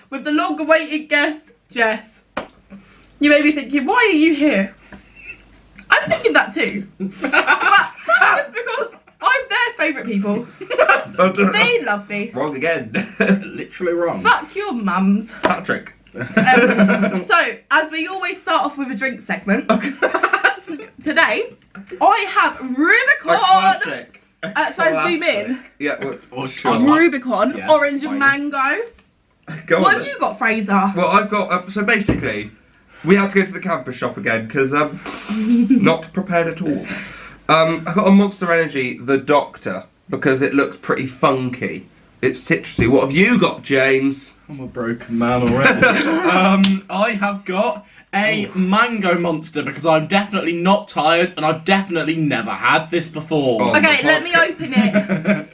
with the long-awaited guest, Jess. You may be thinking, why are you here? I'm thinking that too. But just because I'm their favourite people. They love me. Wrong again. Literally wrong. Fuck your mums. Patrick. So, as we always start off with a drink segment, today I have Rubicon. Classic. Shall I zoom in? Yeah. Rubicon, Yeah, orange and fine. mango. Go What on. have you got, Fraser? Well, I've got. So basically, we had to go to the campus shop again because not prepared at all. I got a Monster Energy, the Doctor, because it looks pretty funky. It's citrusy. What have you got, James? I'm a broken man already. I have got a mango monster because I'm definitely not tired and I've definitely never had this before. Oh. Okay, let me open it.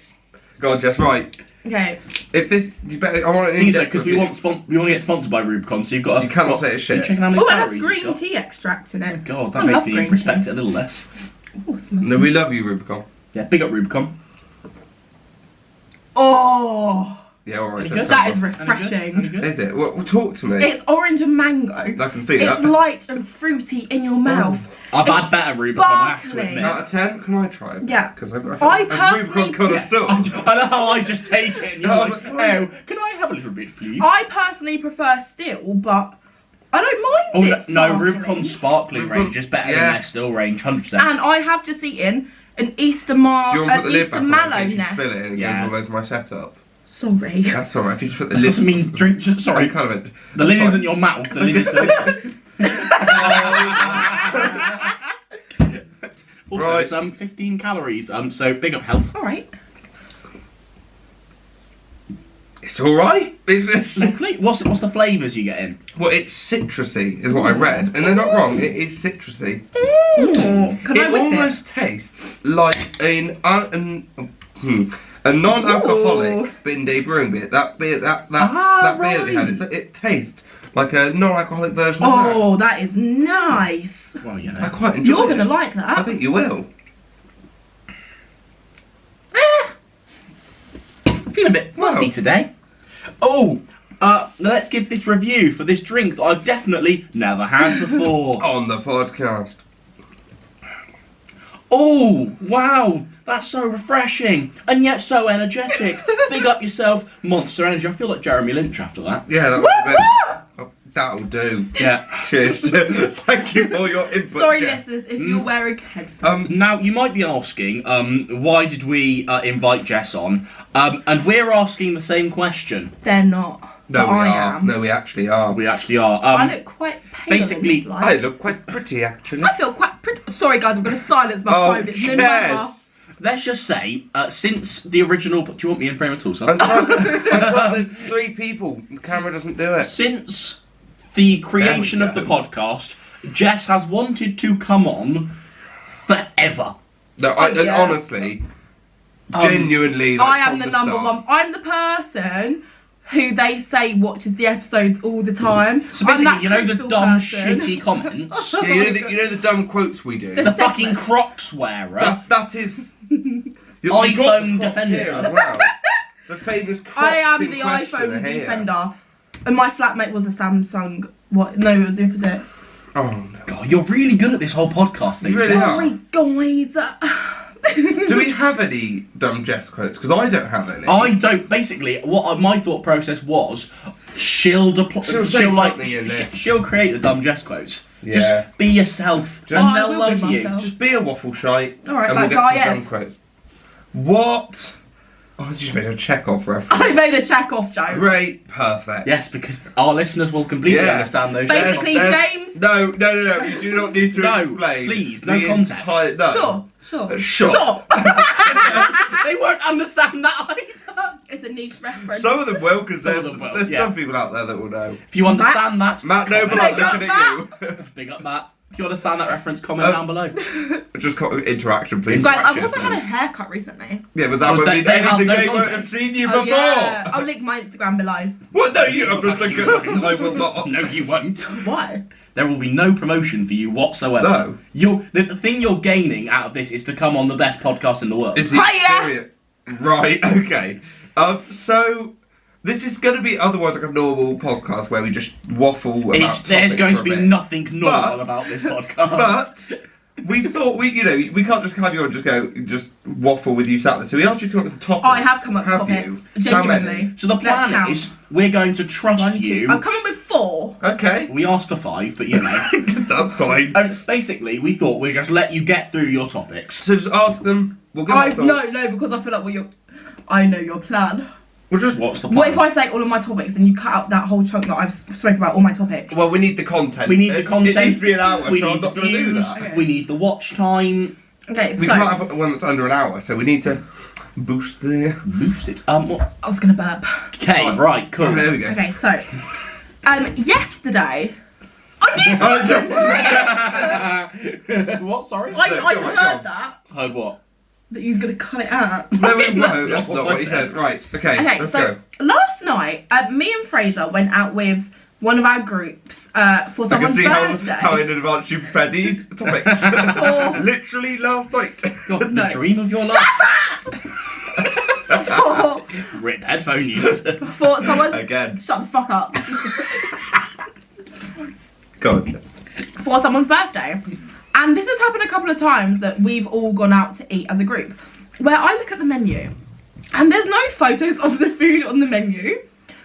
Go on, Jess. Right. Okay. If this, you better. I want an Things in-depth because we review. want to get sponsored by Rubicon, so you've got. You cannot say it's shit. You checking how many Oh, it has calories it's green got? tea extract in it. God, I that makes love me green respect tea. it a little less. Oh, it smells No, we love you, Rubicon. Yeah, big up Rubicon. Oh, Yeah, alright. Any good? that is Any refreshing. good? Is it? Well, talk to me. It's orange and mango. I can see It's that. light and fruity in your mouth. I've had It's better Rubicon, I have to sparkling. admit. Out of 10, can I try it? Yeah. Because I I'm personally- Rubicon connoisseur. I know how I just take it and you're No, like, but- oh, can I have a little bit, please? I personally prefer still, but I don't mind it. No, sparkling. Rubicon's sparkling Rubicon- range is better yeah. than their still range, 100%. And I have just eaten an Easter Do you want to put the an lid Easter back on mallow in case you nest. spill it and it Yeah. goes all over my setup? Sorry. That's alright, if you just put the That lid... doesn't mean drink, sorry. I'm kind of The lid isn't your mouth, the lid is the Also, Right. it's 15 calories, so big up health. Alright. It's alright. It's Lovely. What's the flavours you get in? well, it's citrusy, is what I read. And they're not wrong, it is citrusy. Can I It whip almost tastes like a non-alcoholic Binde brewing beer. That beer that beer that we had, it tastes like a non-alcoholic version of that. Oh, that is nice. Well, you I know. quite enjoy You're it. gonna like that. I think you will. Feel a bit fussy Wow. today. Oh, let's give this review for this drink that I've definitely never had before. On the podcast. Oh, wow, that's so refreshing and yet so energetic. Big up yourself, Monster Energy. I feel like Jeremy Lynch after that. Yeah, that was a bit... Oh, that'll do. Yeah. Cheers. Thank you for your input, Sorry, Jess. listeners, if you're wearing headphones. Now, you might be asking, why did we invite Jess on? And we're asking the same question. They're not. No, But we I are. am. No, we actually are. We actually are. I look quite pale basically, in this light. I look quite pretty, actually. I feel quite pretty. Sorry, guys, I'm going to silence my phone. It's in my mouth. Jess! let's just say, since the original... Do you want me in frame at all, son? I'm trying there's 3 people. The camera doesn't do it. Since the creation There of we the go. podcast, Jess has wanted to come on forever. No, Oh, yeah. honestly, genuinely. Like, I am from the number start. one. I'm the person who they say watches the episodes all the time. So I'm basically, that you know the crystal dumb, person. shitty comments? Yeah, you know the dumb quotes we do. The fucking Crocs wearer. That is. iPhone defender. As well. The famous Crocs I am in the question iPhone are here. defender, and my flatmate was a Samsung. What? No, it was the opposite. Oh no. God, you're really good at this whole podcast thing. You really are. Sorry, guys. Do we have any dumb Jess quotes? Because I don't have any. I don't. Basically, what my thought process was, she'll She'll say something in this. she'll create the dumb Jess quotes. Yeah. Just be yourself, Just- and I they'll will love be you. myself. Just be a waffle shite. All right, and we'll like get some Guy dumb F. quotes. What? Oh, I just made a Chekhov reference. I made a check-off joke. Great, perfect. Yes, because our listeners will completely Yeah. understand those. Basically, James- No, you do not need to No, explain. please, no the context. entire- no. Sure. Sure. they won't understand that either. It's a niche reference. Some of them will, because Some of there's, them will, there's yeah. some people out there that will know. If you understand that, Matt, no, but comment. I'm looking at you. Big up, Matt. If you understand that reference, comment down below. Just interaction, please. Guys, I've Interaction, also had a please. haircut recently. Yeah, but that Oh, would they- mean they have anything no they won't context. have seen you Oh before. yeah, I'll link my Instagram below. What? No, you. Fuck you. I will not. No, you won't. Why? There will be no promotion for you whatsoever. No. The thing you're gaining out of this is to come on the best podcast in the world. It's the Hiya! experience. Right. Okay. So This is going to be otherwise like a normal podcast where we just waffle about There's topics going for to a be bit. nothing normal But- about this podcast. But we thought we can't just have you on just waffle with you sat there. So we asked you to come up with some topics. I have come up with topics. You? So Genuinely. many? So the Let's plan count. is we're going to trust 1, 2. you. I've come up with 4. Okay. We asked for 5, but you know. That's fine. And basically, we thought we'd just let you get through your topics. So just ask them. We'll give our No, thoughts. because I feel like I know your plan. We'll just. What's the plan? What if I say all of my topics and you cut out that whole chunk that I've spoken about all my topics? Well, we need the content. We need the content. It needs to be an hour, we so need I'm not the going to do views. that. Okay. We need the watch time. Okay, We so can't have one that's under an hour, so we need to boost the. Boost it. What? I was gonna burp. Okay, right, cool. Oh, there we go. Okay, so yesterday What? Sorry. I No, go on, go heard on. that Heard what? you was gonna cut it out. No, That's that's not not what he said. Right, okay, Okay, let's so go. last night, me and Fraser went out with one of our groups for I can someone's see birthday. how in advance you prepared these topics. For- Literally last night. God, No. the dream of your life. for, Rip headphone users. for someone's Again. shut the fuck up. Go on, Jess. For someone's birthday. And this has happened a couple of times that we've all gone out to eat as a group, where I look at the menu and there's no photos of the food on the menu,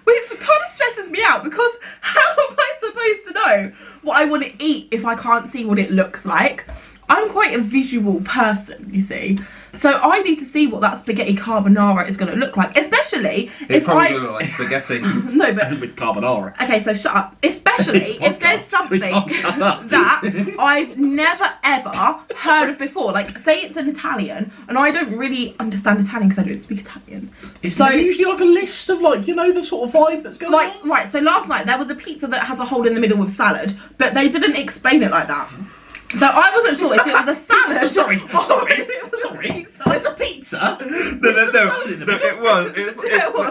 which kind of stresses me out because how am I supposed to know what I want to eat if I can't see what it looks like? I'm quite a visual person, you see. So I need to see what that spaghetti carbonara is going to look like, especially It's if probably I... going to look like spaghetti. No, but... With carbonara. Okay, so shut up. Especially if there's Podcast. something We can't shut up. that I've never ever heard of before. Like, say it's an Italian, and I don't really understand Italian because I don't speak Italian. It's So, usually like a list of like, you know, the sort of vibe that's going like, on. right, so last night there was a pizza that has a hole in the middle with salad, but they didn't explain it like that. So I wasn't sure if it was a salad. Sorry, or if it was a pizza. There's a pizza. No,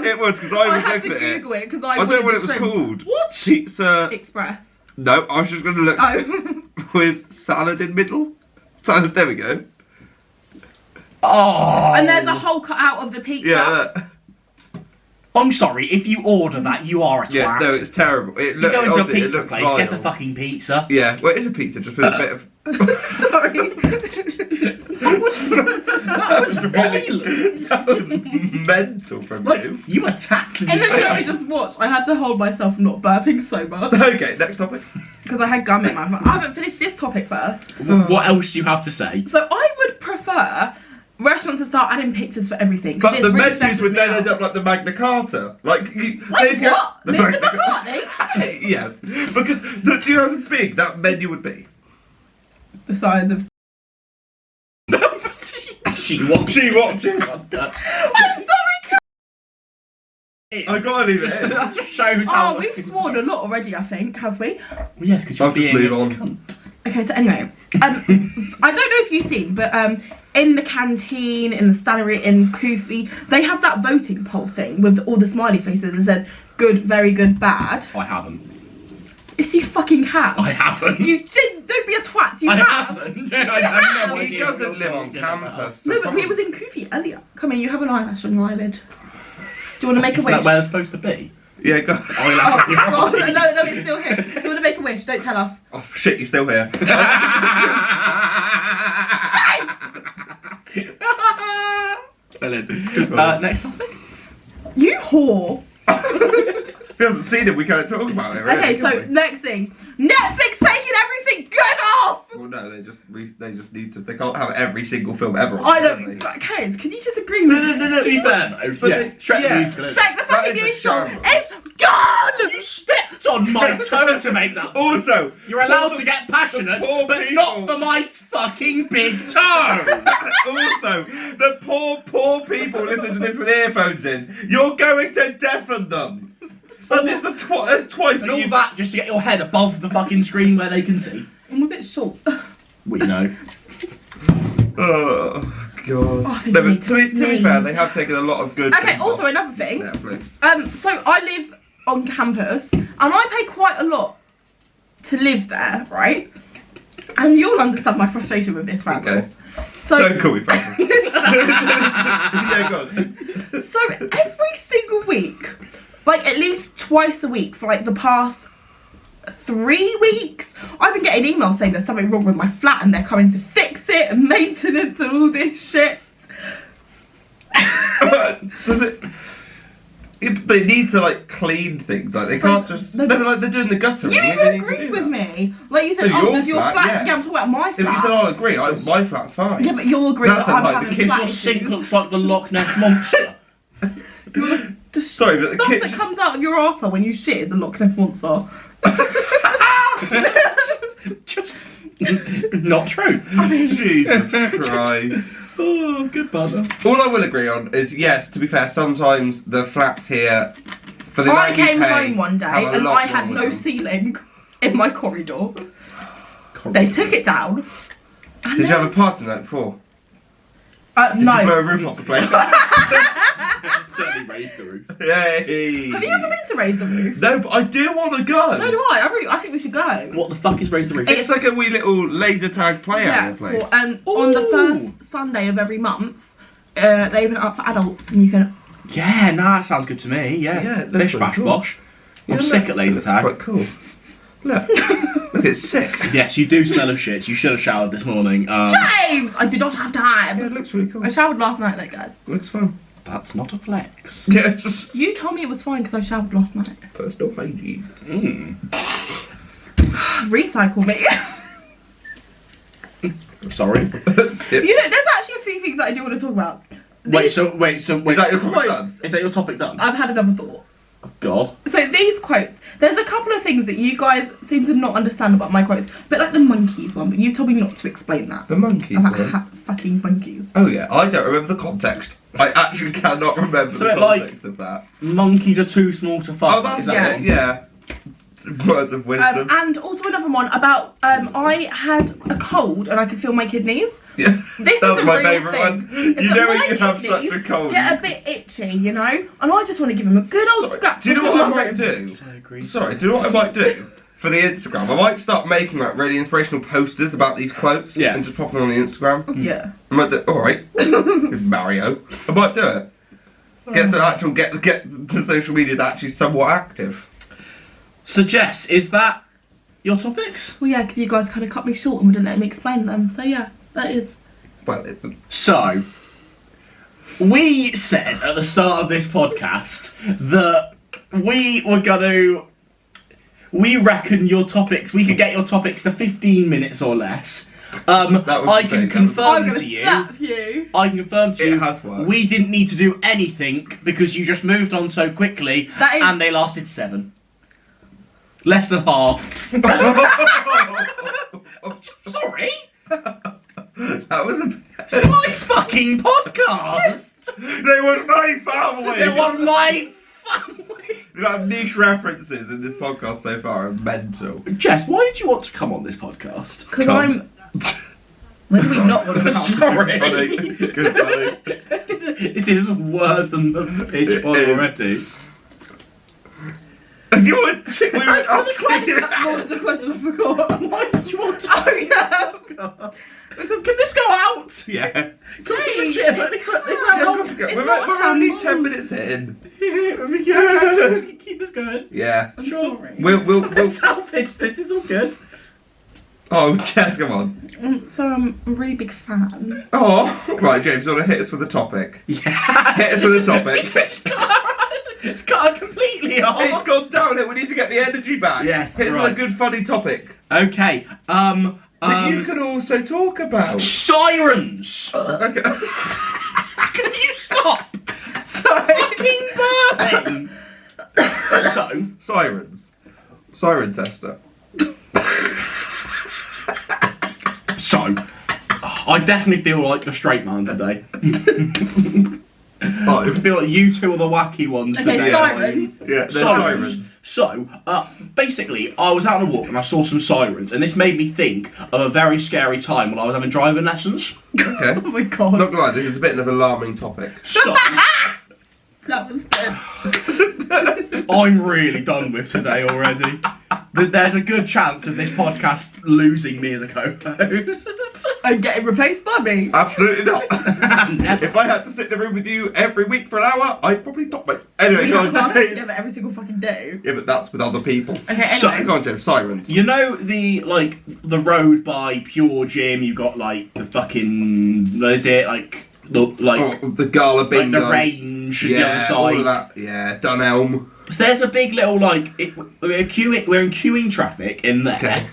it was because I I was had to looking at it. Google it because I don't know what it was called. What? Pizza. Express. No, I was just going to look Oh. with salad in middle. Salad, there we go. Oh. And there's a hole cut out of the pizza. Yeah, look. I'm sorry, if you order that, you are a twat. Yeah, no, it's terrible. It You looks, go into a honestly, it pizza looks place, vile. get a fucking pizza. Yeah, well, it is a pizza, just with a bit of. Sorry. That was violent. That was mental from Like, you. you attacked me. In the show I just watched, I had to hold myself from not burping so much Okay, next topic. because I had gum in my mouth. I haven't finished this topic first. What else do you have to say? So I would prefer restaurants to start adding pictures for everything. 'cause But it's the really menus stresses would me then out. end up like the Magna Carta. Like, you, Like they'd get- what? Linda McCartney? Yes, because do you know how big that menu would be? The size of. She watches. She watches. I'm sorry. I gotta leave it in. That just shows how. Oh, we've sworn a lot already. I think, have we? Well, yes, because you're I'll just being move a on. cunt. Okay, so anyway, I don't know if you've seen, but in the canteen, in the stannary, in Kofi, they have that voting poll thing with all the smiley faces that says good, very good, bad. I haven't. Yes, you fucking have. I haven't. You did. Don't be a twat. You I have. haven't. I have no He idea what doesn't you're live on talking about. campus. No, but we was in Kofi earlier. Come here, you have an eyelash on your eyelid. Do you want to make a Isn't wish? that where they're supposed to be? Yeah, go. Oh, no, it's still here. Do you want to make a wish? Don't tell us. Oh shit, you're still here. Brilliant. Next topic. You whore. If he hasn't seen it, we can't talk about it, really. Okay, so can we? next thing. Netflix taking everything good off! Well, no, they just need to. They can't have every single film ever. I can don't. they? Kids, can you just agree with me? To be fair though, But yeah, they- Shrek yeah. Music's Shrek the fucking is a musical. shambles. It's gone! You stepped on my toe to make that. Also, You're allowed all to the- get passionate, the poor but people- not for my fucking big toe. Also, the poor people listening to this with earphones in, you're going to deafen them. That is that's twice And that all you've that just to get your head above the fucking screen where they can see. I'm a bit short. We know. Oh god. I think No, I but need to to be sneeze. fair, they have taken a lot of good. Okay, things also off another thing. Netflix. So I live on campus and I pay quite a lot to live there, right? And you'll understand my frustration with this, Frazzle. Okay. So, Don't call me Francis. Yeah, go on. so every single week, like at least twice a week for like the past 3 weeks. I've been getting emails saying there's something wrong with my flat and they're coming to fix it and maintenance and all this shit. Does it? They need to like clean things. Like they can't just. No, but like they're doing the guttering. You they even need to agreed do with that. me. Like you said, No, oh, does your flat? yeah. Yeah, I'm talking about my If flat. you said I'll agree, my flat's fine. Yeah, but you'll agree That's that I'm like the having kitchen flat Your sink issues. looks like the Loch Ness Monster. Sorry, but the Stuff kitchen. that comes out of your arsehole when you shit is a Loch Ness Monster. Just not true. Jesus Christ. Oh, good butter. All I will agree on is yes. To be fair, sometimes the flats here for the I amount you came pay home one day have a and lot I had wrong no with them. ceiling in my corridor. They took it down. And Did you have a party night before? Did no. you blow a roof off the place? Certainly raised the roof. Yay! Have you ever been to Raise the Roof? No, but I do want to go. So do I. I think we should go. What the fuck is raised the roof? It's like a wee little laser tag play area place. On the first Sunday of every month, they open it up for adults and you can. Yeah, nah, that sounds good to me. Yeah, Yeah, it looks bish really bash cool. bosh. I'm Yeah, sick look, at laser that's tag. quite cool. Look, look, it's sick. Yes, you do smell of shit. You should have showered this morning. James! I did not have time. Yeah, it looks really cool. I showered last night though, guys. It looks fun. That's not a flex. Yeah, it's just You told me it was fine because I showered last night. personal hygiene. Recycle me. Sorry. You know, there's actually a few things that I do want to talk about. Wait, so Is that your topic quotes. done? is that your topic done? I've had another thought. God. So these quotes, there's a couple of things that you guys seem to not understand about my quotes. A bit like the monkeys one, but you told me not to explain that. The monkeys About one. fucking monkeys. Oh yeah, I don't remember the context. I actually cannot remember So the it, like- context of that. Monkeys are too small to fuck. Oh, that's is that it. one? Yeah. Words of wisdom. And also another one about I had a cold and I could feel my kidneys. Yeah. This That is was a my real favourite thing. one. It's You that know when my you have such kidneys a cold. get a bit itchy, you know, and I just want to give them a good old Sorry, scratch. do you know onto what I my might ribs. do? I agree. Sorry, do you know what I might do? For the Instagram, I might start making like really inspirational posters about these quotes Yeah. and just pop them on the Instagram. Yeah. I might do alright. Mario. I might do it. Get the social media to actually somewhat active. So Jess, is that your topics? Well, yeah, because you guys kind of cut me short and wouldn't let me explain them. So yeah, that is. Well, So, we said at the start of this podcast that we were gonna. We reckon your topics. We could get your topics to 15 minutes or less. That was I the can thing, confirm I'm to gonna you. slap you. I can confirm to It you. has worked. We didn't need to do anything because you just moved on so quickly, That is- and they lasted 7. Less than half. Sorry, that was a. it's my fucking podcast. They were my family. They were my family. The amount of niche references in this podcast so far are mental. Jess, why did you want to come on this podcast? Because Come. I'm. When do we not want to come? Sorry. Funny. Good funny. This is worse than the pitch one It is. already. You would think we would Answer the question. ask What was the question? I forgot. Why did you want to? Oh yeah. Because can this go out? Yeah. Can we legitimately put this out? It's We're not only a 10 minutes in. Yeah, keep this going. Yeah. I'm Sure. sorry. We'll. Salvage this is all good. Oh, Jess, come on. So I'm a really big fan. Oh, right, James, you want to hit us with a topic? Yeah. Hit us with a topic. It's got completely off. It's gone down it. We need to get the energy back. Yes, Hit us with right. a good, funny topic Okay. that you can also talk about. Sirens. Okay. Can you stop? Fucking burping. So, Sirens. Cirencester. I definitely feel like the straight man today. Oh, I feel like you two are the wacky ones Okay, today. sirens. yeah, they're Sirens. sirens. So, basically, I was out on a walk and I saw some sirens, and this made me think of a very scary time when I was having driving lessons. Okay. Oh my god. Not gonna lie, this is a bit of an alarming topic. So, That was good. I'm really done with today already. There's a good chance of this podcast losing me as a co-host. I'm getting replaced by me. Absolutely not. Never. If I had to sit in a room with you every week for an hour, I'd probably top myself. Anyway, We go have on, classes James. together every single fucking day. Yeah, but that's with other people. Okay, So- anyway. Go on, James. Sirens. You know the road by Pure Gym. You got like the fucking what is it like The Gala like Bingo. the range is the Yeah, other side. all of that. Yeah, Dunelm. So there's a big little we're in queuing traffic in there, Okay.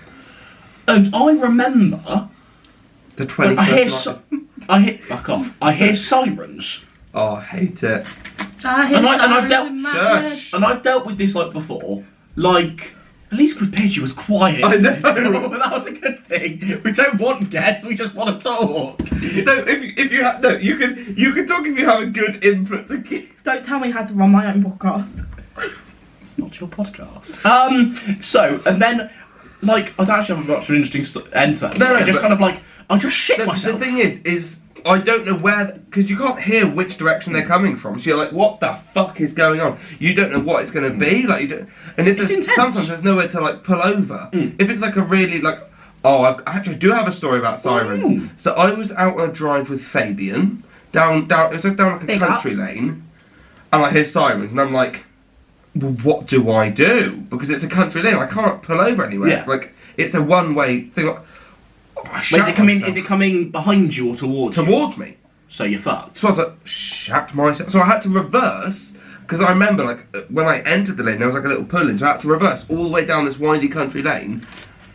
and I remember The like, 21st fuck off. I hear sirens, Oh, I hate it. And I've dealt- Shush. and I've dealt with this like before. Like at least with Pidgey was quiet. I know. That was a good thing. We don't want guests. We just want to talk. No, if you have you can talk if you have a good input to give. Don't tell me how to run my own podcast. It's not your podcast. So and then like I don't actually have much of an interesting end to that. No, I just but- kind of like I just shit The myself. thing is I don't know where, because you can't hear which direction they're coming from. So you're like, what the fuck is going on? You don't know what it's going to be. Like you don't, and if It's there's, intense. sometimes there's nowhere to like pull over. If it's like a really like, I actually do have a story about sirens. Ooh. So I was out on a drive with Fabian down. It was like down like a Big country lane, and I hear sirens, and I'm like, well, what do I do? Because it's a country lane. I can't pull over anywhere. Yeah. Like it's a one-way thing. I Wait, shat is it myself. coming behind you or towards you? towards me? So you're fucked. So I was like, shat myself. So I had to reverse, because I remember, like, when I entered the lane, there was like a little pull in, so I had to reverse all the way down this windy country lane,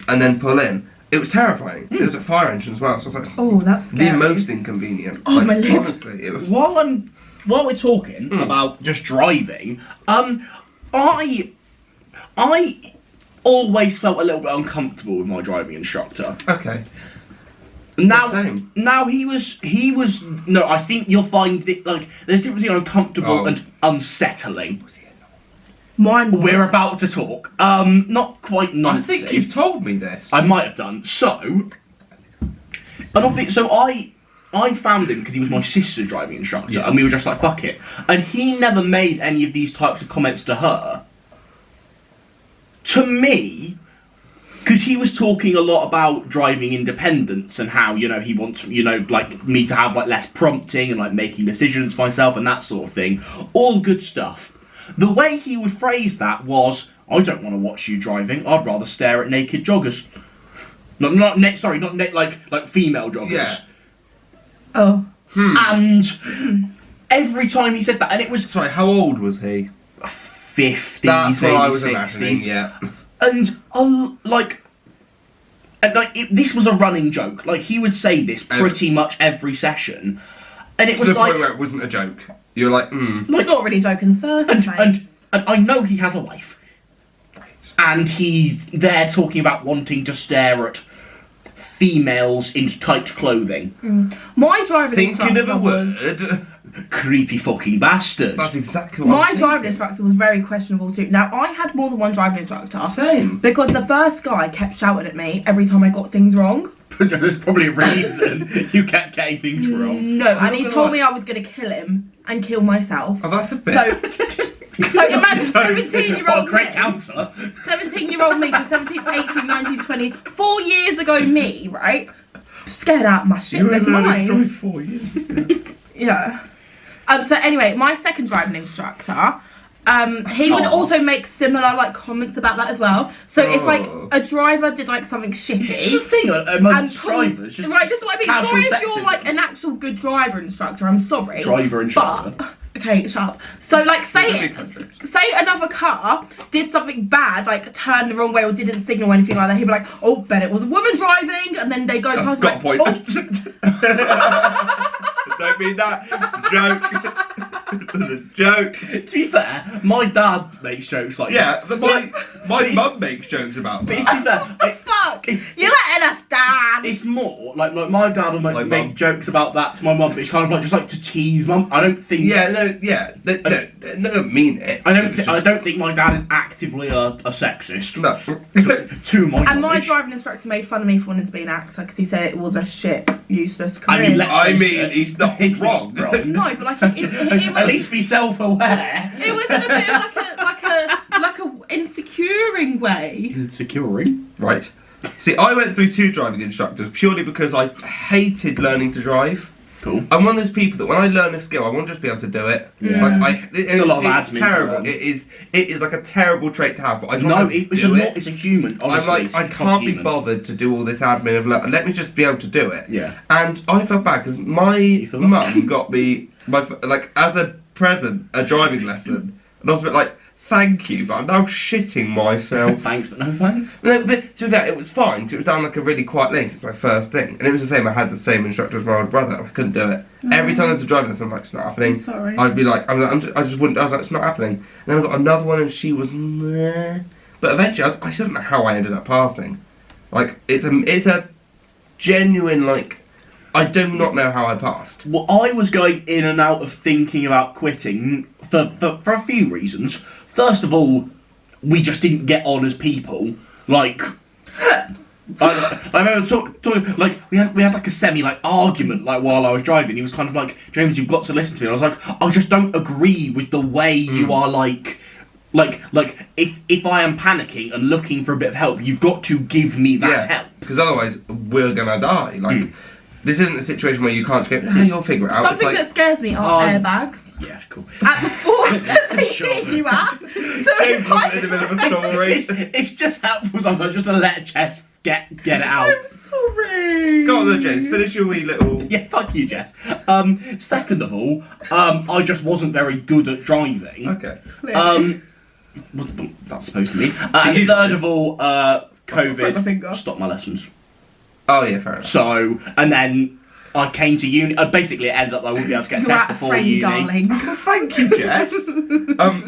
and then pull in. It was terrifying. It was a fire engine as well, so I was like, Oh, that's scary. the most inconvenient. Oh, like, my lid. honestly, it was... While we're talking about just driving, I always felt a little bit uncomfortable with my driving instructor. Okay. Now he was no. I think you'll find that like there's a difference between uncomfortable Oh. and unsettling. Mine was. We're about to talk. Not quite I Nazi. think you've told me this. I might have done. So, I found him because he was my sister's driving instructor, Yeah. and we were just like, fuck it. And he never made any of these types of comments to her. To me, because he was talking a lot about driving independence and how, you know, he wants, you know, like me to have like less prompting and like making decisions for myself and that sort of thing. All good stuff. The way he would phrase that was, I don't want to watch you driving. I'd rather stare at naked joggers. Not like female joggers. Yeah. Oh. And every time he said that, and it was Sorry, how old was he? 50s, That's what I maybe was 60s. imagining, yeah. And this was a running joke. Like he would say this pretty much every session, and it To was the like, point where it wasn't a joke. You were like, Like, not really joking in the first and, place. and I know he has a wife, and he's there talking about wanting to stare at females in tight clothing. My driving thinking of instructor a was. word. Creepy fucking bastard. That's exactly what My I'm driving thinking. instructor was very questionable too. Now, I had more than one driving instructor. Same. Because the first guy kept shouting at me every time I got things wrong. There's probably a reason you kept getting things wrong. No, and he not told gonna me I was going to kill him and kill myself. Oh, that's a bit. So imagine What 17-year-old a great me. counter. 17-year-old me, so 17, 18, 19, 20, 4 years ago me, right? Scared out of my shitless mind. 4 years. Yeah. So anyway, my second driving instructor, he would Oh. also make similar like comments about that as well. So if like Oh. a driver did like something This is the shitty thing amongst pulled- drivers. Just right, this is what I mean. casual Sorry if you're sexism. like an actual good driver instructor, I'm sorry. Driver instructor. But okay, shut up. So like say another car did something bad, like turned the wrong way or didn't signal or anything like that, he'd be like, oh Ben, it was a woman driving, and then they go That's past got a like, point. oh, Don't mean that. Joke. It's a joke. To be fair, my dad makes jokes like Yeah, that. my it's- mum makes jokes about But that. it's to be fair, fuck, you're letting us down. it's more like my dad will My make mum. jokes about that to my mum, but it's kind of like just like to tease mum. I don't think. Yeah, they don't mean it. I don't. It's I just- don't think my dad is actively a sexist. No. To my And my knowledge. driving instructor made fun of me for wanting to be an actor because he said it was a shit, useless I career. mean, let's I face mean, it, he's not wrong. no, but like it At was, least be self-aware. it was in a bit of like a insecuring way. Insecuring. Right. See, I went through 2 driving instructors purely because I hated learning to drive. Cool. I'm one of those people that when I learn a skill, I want to just be able to do it. Yeah. Like, It's a lot of admin it's to terrible. learn. It is like a terrible trait to have. But I don't No, have to it's do a it. it's a human. Honestly, I'm like, I it's can't be human. bothered to do all this admin of let me just be able to do it. Yeah. And I felt bad because my feel bad? mum got me like as a present a driving lesson, and I was a bit like, thank you, but I'm now shitting myself. Thanks, but no thanks. No, but to be fair, it was fine. It was down like a really quiet lane. It's my first thing, and it was the same. I had the same instructor as my older brother. I couldn't do it. Every time I was driving this, I'm like, it's not happening. I'm sorry. I'd be like, I just wouldn't. I was like, it's not happening. And then I got another one, and she was, nah. But eventually, I still don't know how I ended up passing. Like, it's a genuine like. I do not know how I passed. Well, I was going in and out of thinking about quitting for a few reasons. First of all, we just didn't get on as people. Like, I remember talking like we had like a semi like argument like while I was driving. He was kind of like, James, you've got to listen to me. And I was like, I just don't agree with the way you are like if I am panicking and looking for a bit of help, you've got to give me that help. Because otherwise, we're gonna die. Like, this isn't a situation where you can't just go, no, you'll figure it out. Something it's like, that scares me are airbags. Yeah, cool. At the force that they Sure. hit you at. So James was in the middle of a story. It's just helpful sometimes just to let Jess get it out. I'm sorry. Go on then, James, finish your wee little... Yeah, fuck you, Jess. Second of all, I just wasn't very good at driving. Okay. What that's supposed to mean. And third of all, Break my finger. COVID stopped my lessons. Oh yeah, fair enough. So, and then I came to uni. Basically, it ended up I wouldn't be able to get a You're test at a before friend, uni. darling. Oh, thank you, Jess.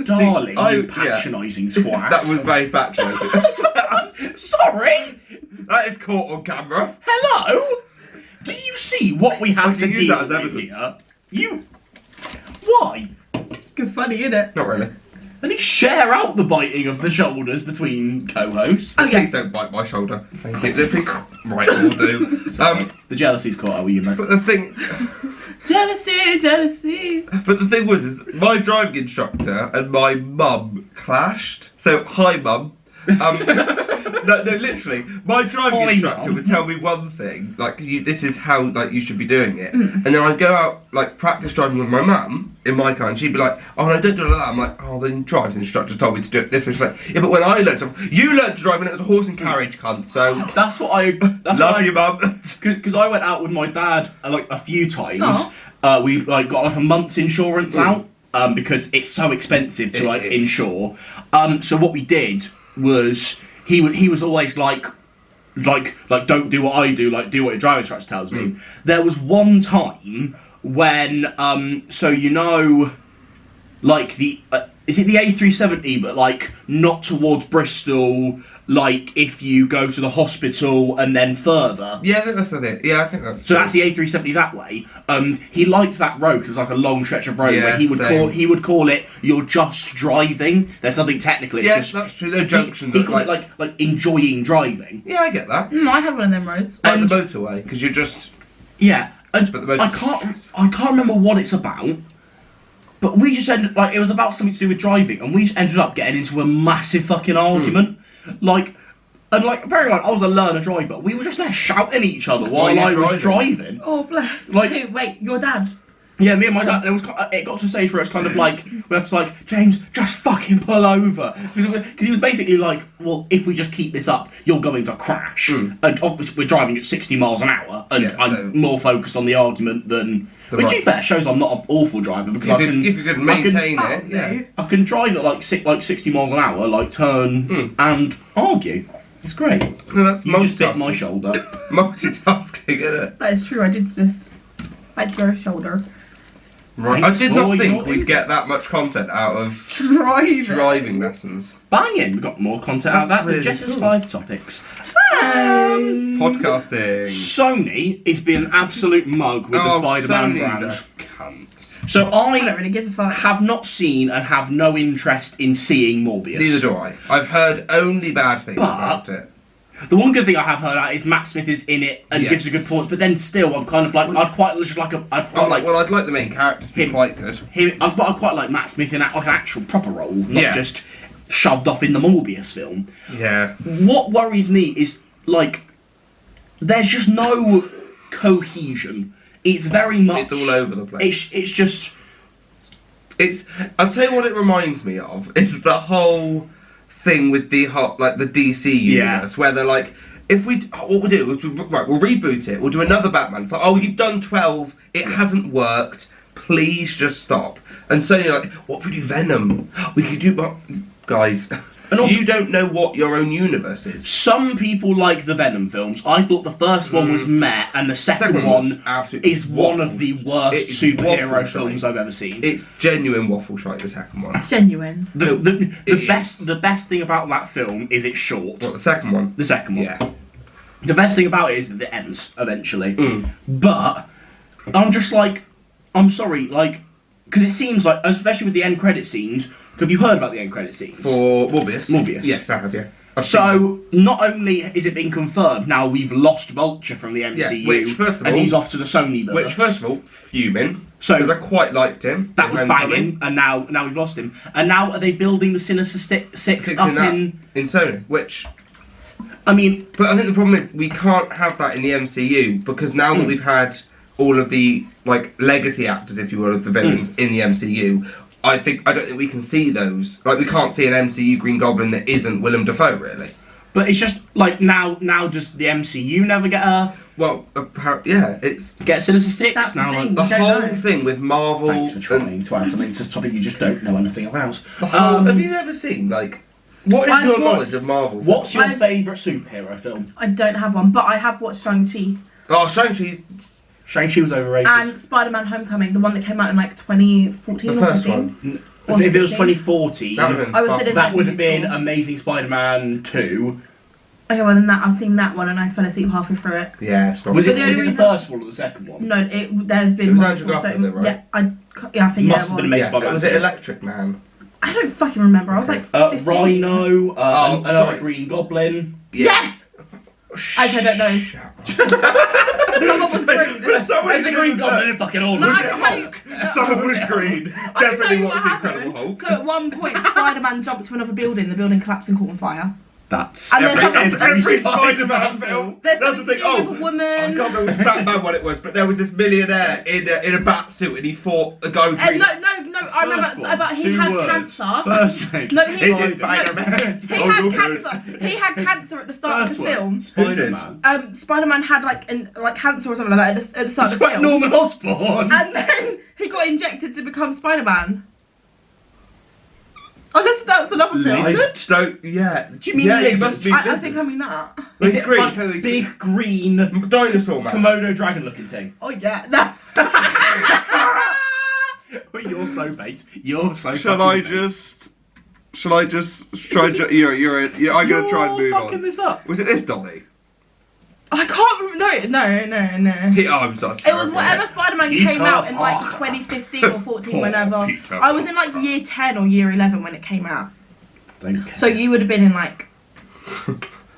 Darling, you yeah, patronising twat. that was very patronising. Sorry. That is caught on camera. Hello. Do you see what we have to use deal that as with evidence. here? You. Why? Good funny, innit? Not really. At least share out the biting of the shoulders between co-hosts. Oh, yeah. Please don't bite my shoulder. Thank you. Please. Right, we'll do. The jealousy's caught up with you, mate. But the thing, Jealousy. but the thing was, is my driving instructor and my mum clashed. So hi, mum. No, literally, my driving Hi, instructor Mum. would tell me one thing, like this is how like you should be doing it, and then I'd go out like practice driving with my mum in my car, and she'd be like, "Oh no, don't do it like that." I'm like, "Oh, the driving instructor told me to do it this way." She's like, "Yeah, but when I learned to, you learned to drive, and it was a horse and carriage, cunt." So That's what I. That's love what you, mum. Because I went out with my dad like a few times. Aw. We like got like a month's insurance out because it's so expensive to It like is. insure. So what we did was he was always like don't do what I do, like do what your driving instructor tells me. There was one time when so you know like the is it the A370 but like not towards Bristol, like if you go to the hospital and then further. Yeah, I think that's it. Yeah, I think that's. So that's the A370 that way. He liked that road because it was like a long stretch of road Yeah, where same. he would call it you're just driving. There's nothing technical. It's Yeah, just, that's true. No junctions. He called it like enjoying driving. Yeah, I get that. I had one of them roads. Like And- the motorway, because you're just. Yeah, and But the I motor's can't remember what it's about. But we just ended like it was about something to do with driving, and we just ended up getting into a massive fucking argument. Like, and like bearing in mind I was a learner driver, we were just there shouting at each other while you're I was driving. Oh, bless. Like- Hey, wait, your dad? Yeah, me and my dad. It got to a stage where it's kind of like we had to like James, just fucking pull over because he was basically like, well, if we just keep this up, you're going to crash. And obviously we're driving at 60 miles an hour, and Yeah, I'm so- more focused on the argument than. Which, to be fair, shows I'm not an awful driver because If you could maintain it, yeah. I can drive at like 60 miles an hour, like turn and argue. It's great. No, that's You just bit multitasking. my shoulder. Multitasking, isn't it? That is true, I did this. At your shoulder. Right. I Thanks did for not your think we'd input. get that much content out of Driving. driving lessons. Banging! We got more content out of That's that than really Jess's cool. 5 topics. Podcasting. Sony is being an absolute mug with the Spider-Man Sony's brand. a cunt. So I don't I really give a fuck. have not seen and have no interest in seeing Morbius. Neither do I. I've heard only bad things But- about it. The one good thing I have heard out is Matt Smith is in it and Yes. gives a good performance, but then still I'm kind of like I'd quite I'd like the main character to be him. quite good. I'd quite like Matt Smith in like an actual proper role, not Yeah. just shoved off in the Morbius film. Yeah. What worries me is like, there's just no cohesion. It's very much... It's all over the place. It's just... I'll tell you what it reminds me of. Is the whole thing with the DC universe, where they're like, what we'll do is we'll reboot it, we'll do another Batman. It's like, oh, you've done 12, it hasn't worked, please just stop. And so you're like, what if we do Venom? We could do... Guys... And also, you don't know what your own universe is. Some people like the Venom films. I thought the first one was meh, and the second one is one of the worst superhero films I've ever seen. It's genuine waffle shite, the second one. Genuine. The best thing about that film is it's short. What, the second one? The second one. Yeah. The best thing about it is that it ends eventually. But I'm just like, I'm sorry, like, because it seems like, especially with the end credit scenes. Have you heard about the end credit scenes? For Morbius? Morbius. Yes, I have, yeah. So, not only is it being confirmed, now we've lost Vulture from the MCU, which, first of all, and he's off to the Sony verse. Which, first of all, fuming. So, because I quite liked him. That was banging, and now we've lost him. And now are they building the Sinister Six up in Sony, which... I mean... But I think the problem is, we can't have that in the MCU, because now that we've had all of the, like, legacy actors, if you will, of the villains in the MCU... I don't think we can see those. Like, we can't see an MCU Green Goblin that isn't Willem Dafoe, really. But it's just, like, now does the MCU never get a... Well, yeah, it's... Get Sinister Six? That's now, the thing. The whole thing with Marvel... Thanks for trying to add something to a topic you just don't know anything about. Have you ever seen, like... What is your knowledge of Marvel? What's your favourite superhero film? I don't have one, but I have watched Shang-Chi. Oh, Shang-Chi... Shang-Chi was overrated. And Spider-Man Homecoming, the one that came out in like 2014 the or first 15. one. If it was 2014, that would have been Amazing Spider-Man 2. Okay, well then I've seen that one and I fell asleep halfway through it. Yeah, it's not. Was it the first one or the second one? No, there's been one. Andrew Garfield, right? Yeah, I think Must have been Amazing Spider-Man. Was it Electric Man? I don't fucking remember. I was like 15. Rhino, another Green Goblin. Yes! I don't know. Someone was green. There's a Green Goblin in fucking all. Someone was green. Definitely watched The Incredible Hulk. So at one point, Spider-Man jumped to another building. The building collapsed and caught on fire. That's every Spider-Man film. There's That's the thing. Oh, with a woman. I can't remember which Batman one it was, but there was this millionaire in a bat suit, and he fought a guy with green. No. I remember about he had cancer. First thing. No, he had Spider-Man. cancer. He had cancer at the start of the film. Spider-Man. Spider-Man had like cancer or something like that at the start of the film. Norman Osborn. And then he got injected to become Spider-Man. Oh, that's another film. Lizard? Do you mean lizard? It must be I think I mean that. Is it like a big green dinosaur man? Komodo dragon looking thing? Oh yeah. No. Well, you're so bait. You're so. Shall I just try? I'm gonna try and move fucking on. This up. Was it this Dolly? I can't remember. No. I'm sorry. It was whatever Spider-Man came out in like 2015 or 14, whenever. I was in like year 10 or year 11 when it came out. Don't care. So you would have been in like.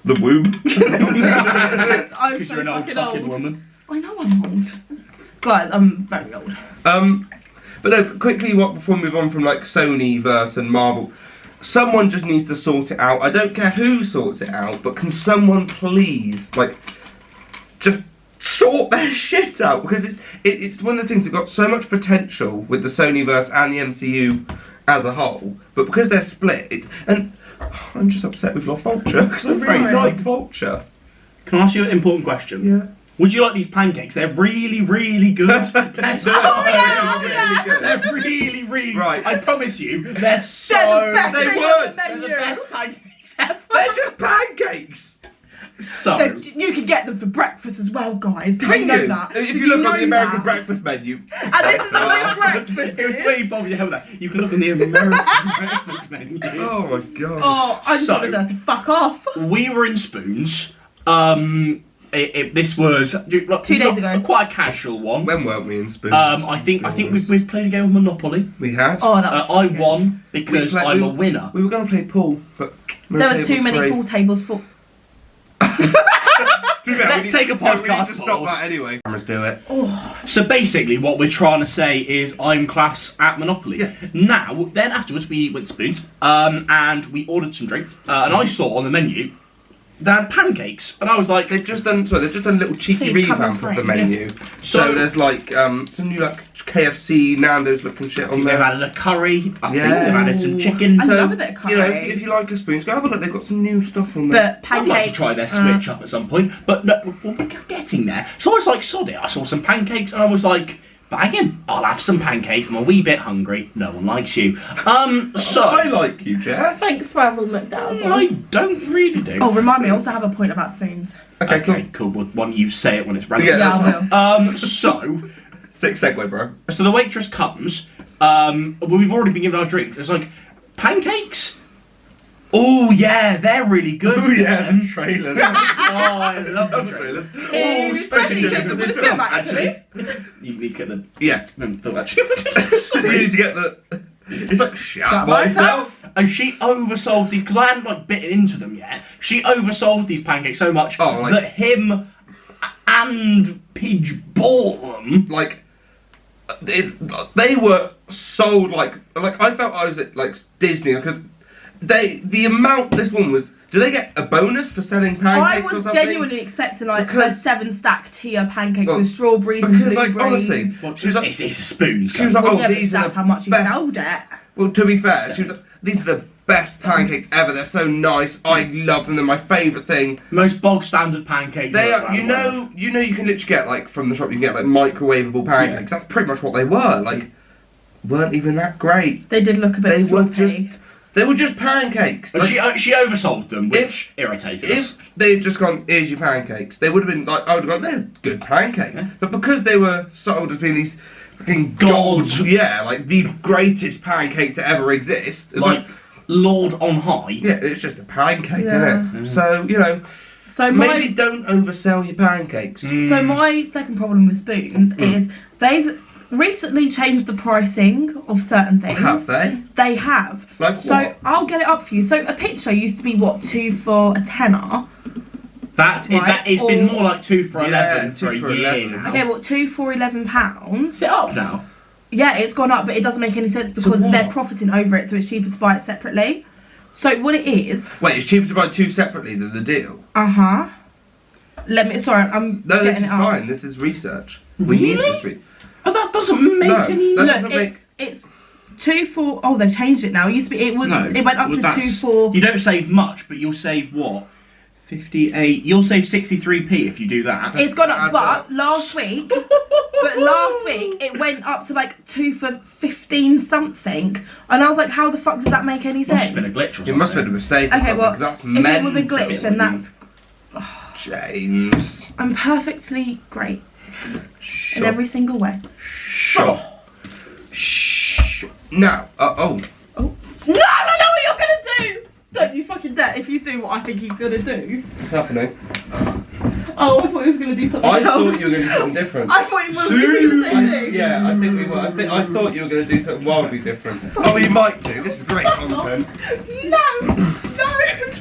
The womb. I'm Because so you're an old fucking fucking woman. I know I'm old. Guys, I'm very old. But no, quickly, before we move on from like Sony verse and Marvel, someone just needs to sort it out. I don't care who sorts it out, but can someone please, like, just sort their shit out? Because it's one of the things that got so much potential with the Sonyverse and the MCU as a whole, but because they're split, and I'm just upset we've lost Vulture, because I really like Vulture. Can I ask you an important question? Yeah. Would you like these pancakes? They're really, really good. They're They're really, really. Right. I promise you, they're so. They're the best They thing weren't. on the menu. They're the best pancakes ever. They're just pancakes. So. You can get them for breakfast as well, guys. Did Can you know you? that? If Did you look know on the American that? breakfast menu. And this is a my breakfast. It was really bothered you that. You can look on the American breakfast menu. Oh my god. Oh, I just wanted her to fuck off. We were in Spoons. This was 2 days ago. Quite a casual one. When weren't we in Spoons? I think we've played a game of Monopoly. We had. Oh, that was I so good. won because I'm a winner. We were going to play pool, but There was too many pool tables for. Let's take a podcast We need to stop pause. that anyway. Cameras do it. So basically, what we're trying to say is I'm class at Monopoly. Yeah. Now, then afterwards, we went to Spoons and we ordered some drinks. And I saw on the menu they had pancakes, and I was like, They've just done a little cheeky Please come revamp on of the frame. menu. So there's like some new like KFC, Nando's looking shit on they've there. added a curry. I think Yeah. they've added some chicken. I So love a bit of curry. You know, if you like a spoons, go have a look. They've got some new stuff on there. But I'd pancakes. like to try their switch up at some point, but no, we're getting there. So I was like, sod it. I saw some pancakes, and I was like, bagging. I'll have some pancakes. I'm a wee bit hungry. No one likes you. So I like you, Jess. Thanks, Swazzle McDazzle. I don't really do. Oh, remind me, I also have a point about spoons. Okay, cool. Well, why don't you say it when it's ready? Yeah. Yeah, I will. So. Sick segue, bro. So the waitress comes. We've already been given our drinks. It's like pancakes. Oh yeah, they're really good. Oh yeah, the trailers. Oh, I love the the trailers. trailers. Hey, Oh, especially especially chosen for this the film, film, actually. You need to get the Yeah. film actually. You need to get the. It's like Shut myself. And she oversold these because I hadn't like bitten into them yet. She oversold these pancakes so much Oh, like- that him and Pidge bought them. Like they were sold like I felt I was at like Disney because the amount this one was. Do they get a bonus for selling I pancakes or was something? genuinely expecting like Because- a 7-stack tier pancakes Well, with strawberries and because, like, blueberries. honestly, Well, she was like, it's a spoon. she was like, Well, oh, yeah, but these are that's the how much you best. sold it. Well, to be fair, she was like, these are the best pancakes ever. They're so nice. I love them. They're my favourite thing. Most bog standard pancakes. They I've are, ever you know, you can literally get like from the shop. You can get like microwavable pancakes. That's pretty much what they were. Like, weren't even that great. They did look a bit They were floppy. just pancakes. But Like, she oversold them, which irritated us. if they'd just gone, here's your pancakes, they would have been like, I would have gone, they're good pancakes. Yeah. But because they were sold as being these fucking gods, yeah, like the greatest pancake to ever exist. It's Like Lord on high. yeah, it's just a pancake, Yeah. isn't it? So, you know, So maybe my don't oversell your pancakes. so my second problem with spoons is they've recently changed the pricing of certain things. Have they? They have. Like So what? I'll get it up for you. So a picture used to be what, 2 for a tenner. It's been Or- more like 2 for Yeah, 11 for 2 a for year 11. now. Okay, well, 2 for £11. Is it up now? Yeah, it's gone up, but it doesn't make any sense because what? they're profiting over it, so it's cheaper to buy it separately. So what it is, Wait, it's cheaper to buy two separately than the deal? Sorry, I'm No, this getting is it up. fine. This is research. We need Really? this. But that doesn't make No, any... that- Look, doesn't make- it's 2 for. Oh, they've changed it now. It used to be. It went up to 2 for. You don't save much, but you'll save what? 58. You'll save 63p if you do that. It's gone up, adds but up. last week it went up to like 2 for 15 something, and I was like, how the fuck does that make any Must have sense? been a glitch or something. It must have been a mistake. or Okay, something, well, 'cause that's if it was a mental. glitch, then that's. James. I'm perfectly great in Sure. every single way. Sure. Shh. Now, No, I know what you're gonna do! Don't you fucking dare if you do what I think he's gonna do. what's happening? Oh, I thought he was gonna do something I else. thought you were going to do something different. I thought he was doing the same thing. Yeah, I think we were. I thought you were going to do something wildly different. Oh, you might do. This is great content. No!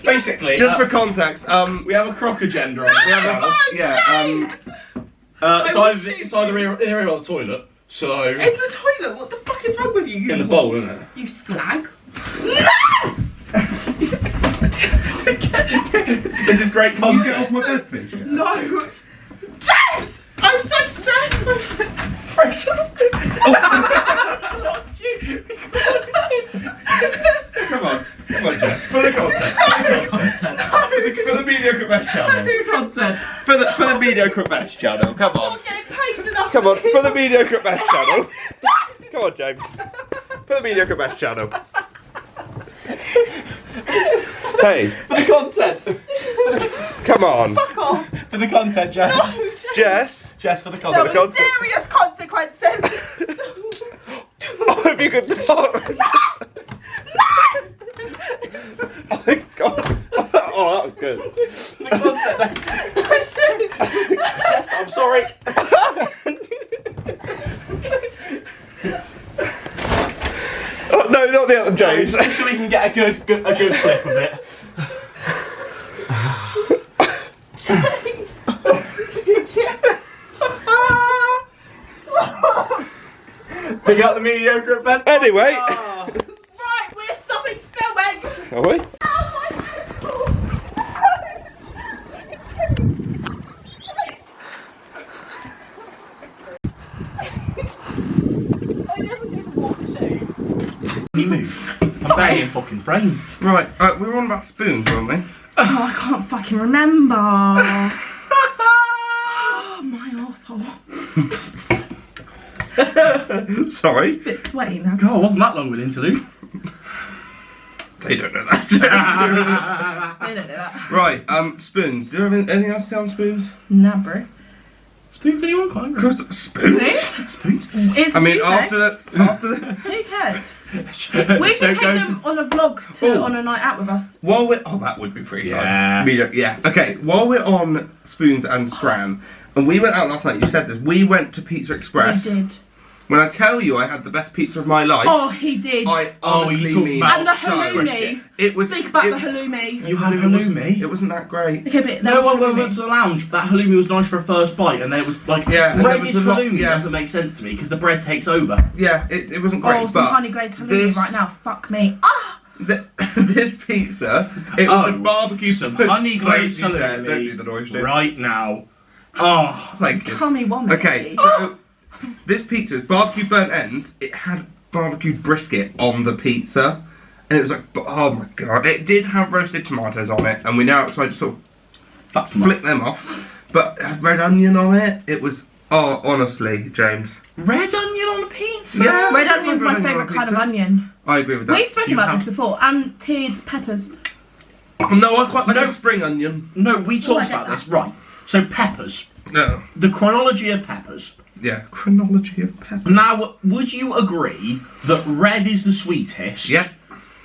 Basically, Just for context, we have a croc agenda on we have the a, yeah, it's will either, shoot it's either you. here or the toilet. So In the toilet? What the fuck is wrong with you? in the bowl, isn't it? You slag. This is great content. my bed, please. No! James! I'm so stressed! Come on, Jess. For the content. For the mediocre best channel. Content. For the mediocre best channel. Come on. I'm getting paid enough. Come on, for the mediocre best channel. Come on, James. For the mediocre best channel. Hey, For the content. come on. Fuck off. For the content, Jess. No, Jess. Jess, for the There content. were serious consequences. Oh, if you could not. Oh my god. Oh, that was good. For the content. Yes, I'm sorry. Oh, no, not the other James. Just so we can get a good clip of it. Pick up the mediocre at best. Anyway. Ah. Right, we're stopping filming. Are we? Oh, my ankle. You move. I'm barely in fucking frame. Right, we were on about spoons, weren't we? Oh, I can't fucking remember. Oh, my arsehole. Sorry. Bit sweaty now. God, wasn't that long with interlude? They don't know that. They don't know that. Right, spoons. Do you have anything else to say on spoons? Nah, bro. Spoons, anyone? Can't Of course, spoons. Really? Spoons? It's I mean, Tuesday. after the. Who cares? We should take them on a vlog on a night out with us. While we're that would be pretty Yeah. fun. Yeah. Okay. While we're on spoons and scram, and we went out last night. You said this. We went to Pizza Express. We did. When I tell you, I had the best pizza of my life. Oh, he did. I Oh, honestly you talk mean. about And the so. halloumi. It was. Speak about it the was- halloumi. You had It wasn't- halloumi? It wasn't that great. Okay, but No, was when we halloumi. went to the lounge, that halloumi was nice for a first bite, and then it was like Yeah, and there breaded was a lot- halloumi yeah. doesn't make sense to me because the bread takes over. Yeah, it wasn't great. Oh, some but honey glazed halloumi this- right now. Fuck me. Ah! This pizza, it was a barbecue. some honey glazed Don't you dare, halloumi Don't do the noise, James. right now. Oh, Thank you. Cummy wommy. Okay, so this pizza is barbecue burnt ends. It had barbecued brisket on the pizza, and it was like, oh my god! It did have roasted tomatoes on it, and we now so I just sort of fuck them flick them off. But it had red onion on it. It was honestly, James. Red onion on a pizza? Yeah. Red onion's my Red onion favourite on kind of pizza. onion. I agree with that. We've spoken You about have- this before. And tiered peppers. No, I quite like No. a spring onion. No, we I talked get about that. this, right. So peppers. No. The chronology of peppers. Yeah. Chronology of peppers. Now, would you agree that red is the sweetest? Yeah.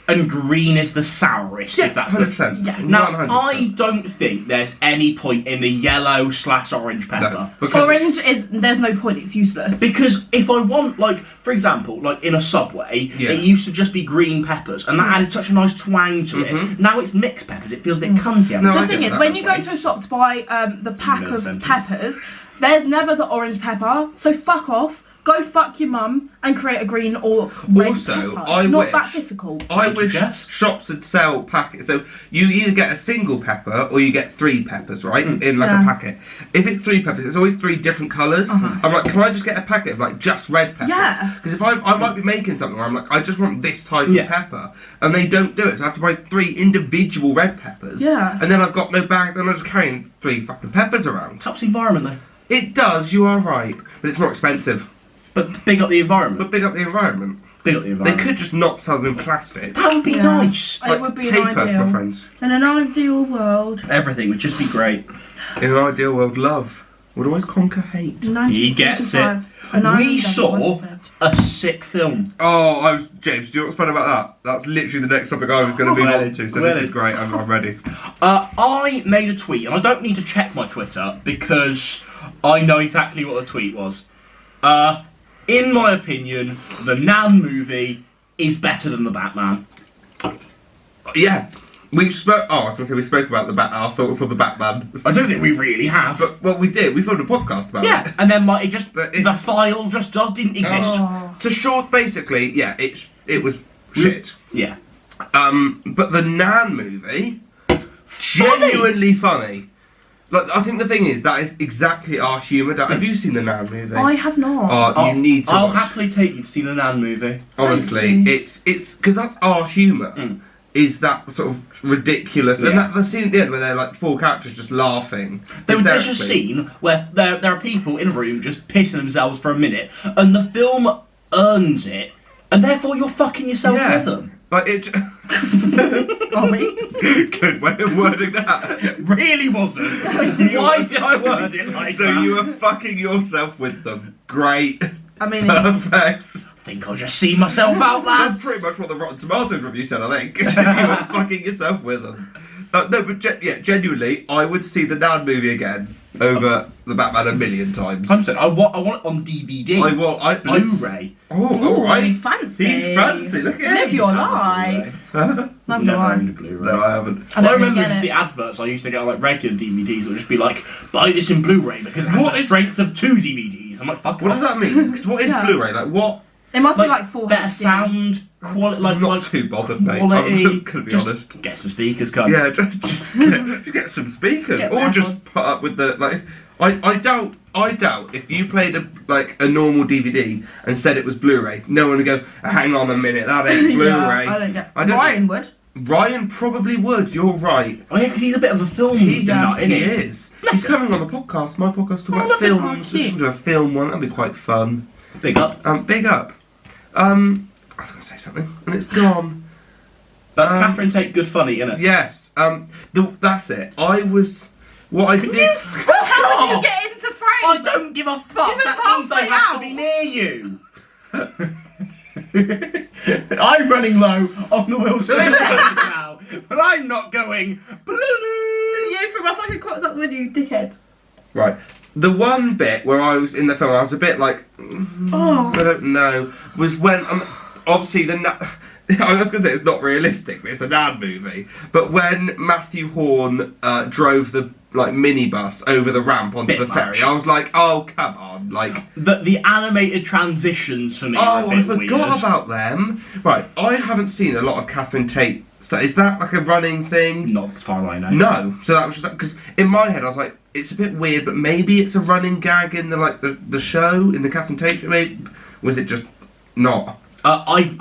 And green is the sourest, Yeah, if that's the... 100%. Yeah. Now, 100%. I don't think there's any point in the yellow/orange pepper. No, because Orange is, there's no point, it's useless. Because if I want, like, for example, like in a Subway, Yeah. it used to just be green peppers, and that added such a nice twang to it. Now it's mixed peppers, it feels a bit cunty. No, I The get thing is, that. when you go to a shop to buy the pack Middle of sentence. peppers, there's never the orange pepper, so fuck off. Go fuck your mum and create a green or red Also, pepper. It's I not wish- that difficult. I Thank you, wish Jess. shops would sell packets. So you either get a single pepper or you get 3 peppers, right? In like Yeah. a packet. If it's 3 peppers, it's always 3 different colours. I'm like, can I just get a packet of like just red peppers? Yeah. Because if I might be making something where I'm like, I just want this type Yeah. of pepper, and they don't do it, so I have to buy 3 individual red peppers. Yeah. And then I've got no bag. Then I'm just carrying 3 fucking peppers around. Helps the environment, though. It does. You are right, but it's more expensive. But big up the environment. But big up the environment. Big up the They environment. could just not sell them in plastic. That would be Yeah. nice. It would be an paper, ideal. my friends. In an ideal world. Everything would just be great. In an ideal world, love would always conquer hate. He gets it. 1945, an island We of saw once said. a sick film. Oh, James, do you know what's fun about that? That's literally the next topic I was going to move Really? on to, so Really? this is great. I'm ready. I made a tweet, and I don't need to check my Twitter because I know exactly what the tweet was. In my opinion, the Nan movie is better than the Batman. Yeah, we spoke. Oh, I was going to say we spoke about our thoughts on the Batman, I don't think we really have. but well, we did. We filmed a podcast about yeah, it. and then it just But the file just didn't exist. Oh. To short, basically, yeah, it was shit. Yeah. But the Nan movie, genuinely funny. Like, I think the thing is that is exactly our humour. Have you seen the Nan movie? I have not. Oh, you need to. I'll watch. happily take you to see the Nan movie. Honestly, Thank you. it's because that's our humour. Mm. Is that sort of ridiculous? And Yeah. that the scene at the end where they're like 4 characters just laughing. There's a hysterically. scene where there are people in a room just pissing themselves for a minute, and the film earns it, and therefore you're fucking yourself Yeah. with them. Like it. Are we? Good way of wording that. Really wasn't. Why did I word it like So that? you were fucking yourself with them. Great. I mean, Perfect. I think I'll just see myself out, lads. That's pretty much what the Rotten Tomatoes review said, I think. You were fucking yourself with them. No, but genuinely, I would see the Nan movie again over the Batman a million times. I'm saying I want it on DVD. I Blu-ray. Oh, alright. fancy. He's fancy, look at him. Live your life. Love Never your owned life. a Blu-ray. No, I haven't. I don't remember get it. the adverts I used to get on like regular DVDs. It would just be like, buy this in Blu-ray because it has What the is- strength of 2 DVDs. I'm like, fuck What off. does that mean? 'Cause what is Yeah. Blu-ray? Like, what It must be like full better HD. sound quality. I'm not like too bothered, mate. quality. I'm gonna be Just honest. Get some speakers, come. Yeah, just get some speakers, Get some or just AirPods. put up with the like. I doubt if you played a normal DVD and said it was Blu-ray, no one would go, hang on a minute, that ain't Blu-ray. Yeah, I don't get. Ryan would. Ryan probably would. You're right. Oh yeah, because he's a bit of a film nut, isn't He he? is. He's coming on the podcast. My podcast talk about love it. films. Oh, We cute. should do a film one. That'd be quite fun. Big up. Big up. I was going to say something and it's gone. But Catherine Tate, good funny, innit? Yes. That's it. What I did. Well, how did you off. get into frame? I don't give a fuck. Give us That means I halfway have to out. be near you. I'm running low on the wheels right now, but I'm not going. You threw my fucking Crocs up the window, you dickhead. Right. The one bit where I was in the film, I was a bit like, Oh. I don't know, was when obviously I was going to say it's not realistic, but it's the Nan movie. But when Matthew Horn drove the minibus over the ramp onto Bit the ferry, much. I was like, oh come on, like. The animated transitions for me. Oh, are a bit I forgot weird. about them. Right, I haven't seen a lot of Catherine Tate. So is that like a running thing? Not as far as I know. No. So that was just because in my head I was like, it's a bit weird, but maybe it's a running gag in the show in the Catherine Tate show. Maybe was it just not? I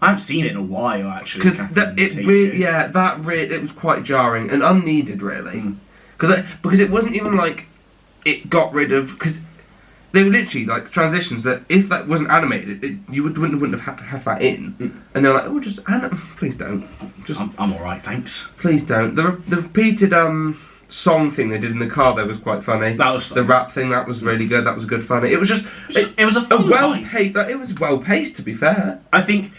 haven't seen it in a while actually. Because Catherine it Tate really, show. yeah, it was quite jarring and unneeded, really. Because it wasn't even like it got rid of, because they were literally like transitions that if that wasn't animated, you wouldn't have had to have that in. And they're like, oh, just please don't, just I'm all right, thanks. please don't. The repeated song thing they did in the car there was quite funny. That was the funny. rap thing, that was really good. That was good funny. It was just It was a fun time. It was well paced, to be fair. I think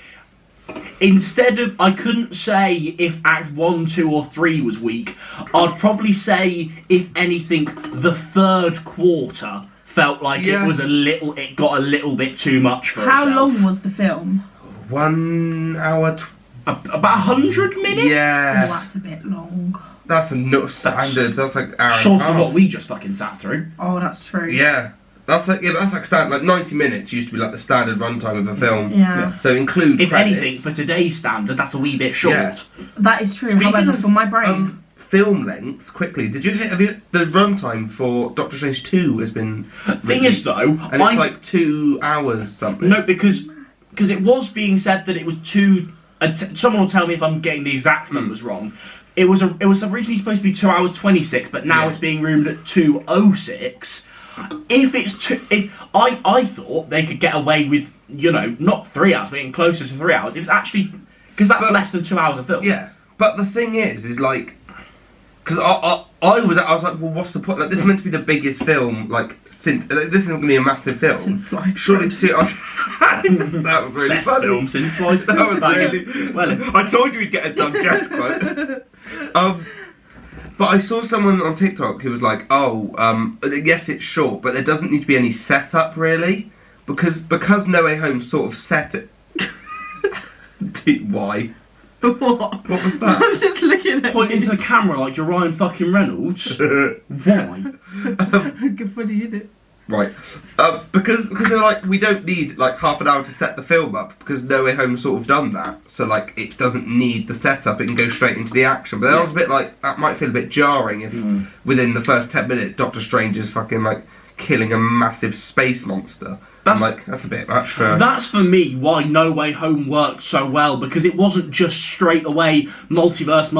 instead of, I couldn't say if Act 1, 2 or 3 was weak. I'd probably say, if anything, the third quarter felt like Yeah. it got a little bit too much for How itself. long was the film? 1 hour. About 100 minutes? Oh, Yes. that's a bit long. That's a nut standards. That's like hour and a Shorter half. than what we just fucking sat through. Oh, that's true. Yeah, that's like standard. Like 90 minutes used to be like the standard runtime of a film. Yeah. So include If credits. anything, for today's standard, that's a wee bit short. Yeah. That is true. Speaking However, of, for my brain, film lengths, quickly, have you the runtime for Doctor Strange 2 has been Thing is, released, though, and it's like 2 hours something. No, because it was being said that it was someone will tell me if I'm getting the exact numbers wrong. It was originally supposed to be 2 hours 26, but now Yeah. it's being rumored at 2:06. If I thought they could get away with, not 3 hours, being closer to 3 hours. If it's actually, because that's But- less than 2 hours of film. Yeah, but the thing is like, because I was like, well, what's the point? Like, this is meant to be the biggest film, like, since this is going to be a massive film. Since Sliced Surely, Bread. that was really Best funny. film since Sliced That was Bread. really. Well, I told you we'd get a Doug Jess quote. But I saw someone on TikTok who was like, yes, it's short, but there doesn't need to be any setup really, because No Way Home sort of set it. Why? what? What was that? I'm just looking at point you. into the camera like you're Ryan fucking Reynolds. Why? Good funny, isn't it? Right. Because they're like, we don't need like half an hour to set the film up, because No Way Home's sort of done that. So like, it doesn't need the setup, it can go straight into the action. But that was a bit like, that might feel a bit jarring if within the first 10 minutes Doctor Strange is fucking like killing a massive space monster. That's a bit much for... That's for me why No Way Home worked so well, because it wasn't just straight away multiverse.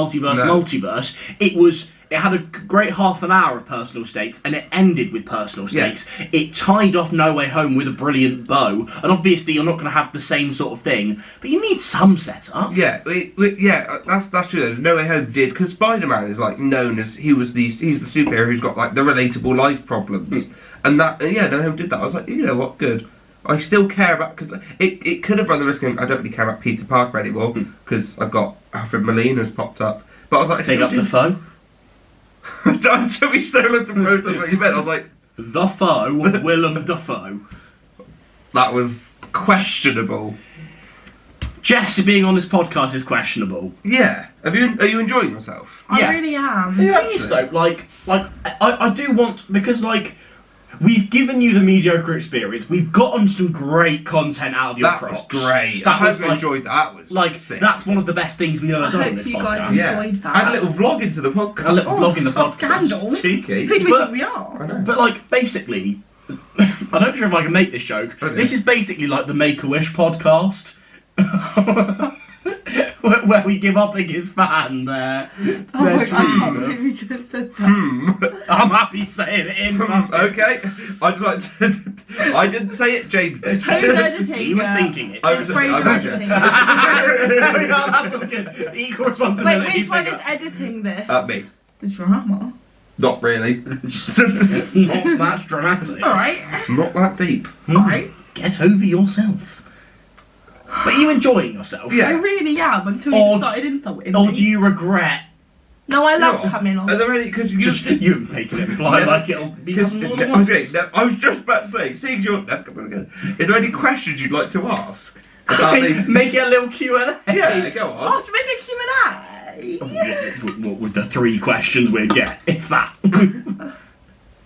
It had a great half an hour of personal stakes, and it ended with personal stakes. Yeah. It tied off No Way Home with a brilliant bow, and obviously you're not going to have the same sort of thing, but you need some setup. Yeah, that's true. Though. No Way Home did, because Spider-Man is like known as he's the superhero who's got like the relatable life problems, and No Way Home did that. I was like, you know what, good. I still care about, because it could have run the risk of I don't really care about Peter Parker anymore because I've got Alfred Molina's popped up, but I was like, I Take still up the foe. It took me so long to process what you meant. I was like, The foe, Willem Dafoe. that was questionable. Jess being on this podcast is questionable. Yeah. Are you enjoying yourself? I Yeah. really am. The thing is though, like I do want, because like We've given you the mediocre experience. We've gotten some great content out of your That was Crocs. great. That I was hope you enjoyed that. It was sick. That's one of the best things we've ever I done on hope this you podcast. guys enjoyed that. Add a little vlog into the podcast. A little vlog in the podcast. Scandal. Cheeky. Who do we But- think we are? I know. But like, basically, I'm not sure if I can make this joke. Okay. This is basically like the Make-A-Wish podcast. where we give our biggest fan their Oh my dream. god, maybe just said that. I'm happy saying it in. Okay. I'd like to. I didn't say it. James did. Who's editing? He was thinking it. I It's was- Fraser I heard you. editing. There we go, that's all good. Equal responsibility. Wait, which one bigger. is editing this? Me. The drama. Not really. Not that dramatic. Alright. Not that deep. Alright. Get over yourself. But are you enjoying yourself? Yeah. I really am until Or- you started insulting Or me. do you regret No, I love No. coming on. Are there any? Because just you making it imply Yeah. like it'll be Because more than I was, once? I was just about to say, seeing your is there any questions you'd like to ask about the? Make it a little Q&A. Yeah, go Oh, on. should we make a Q&A? What with the 3 questions we'd get, if that.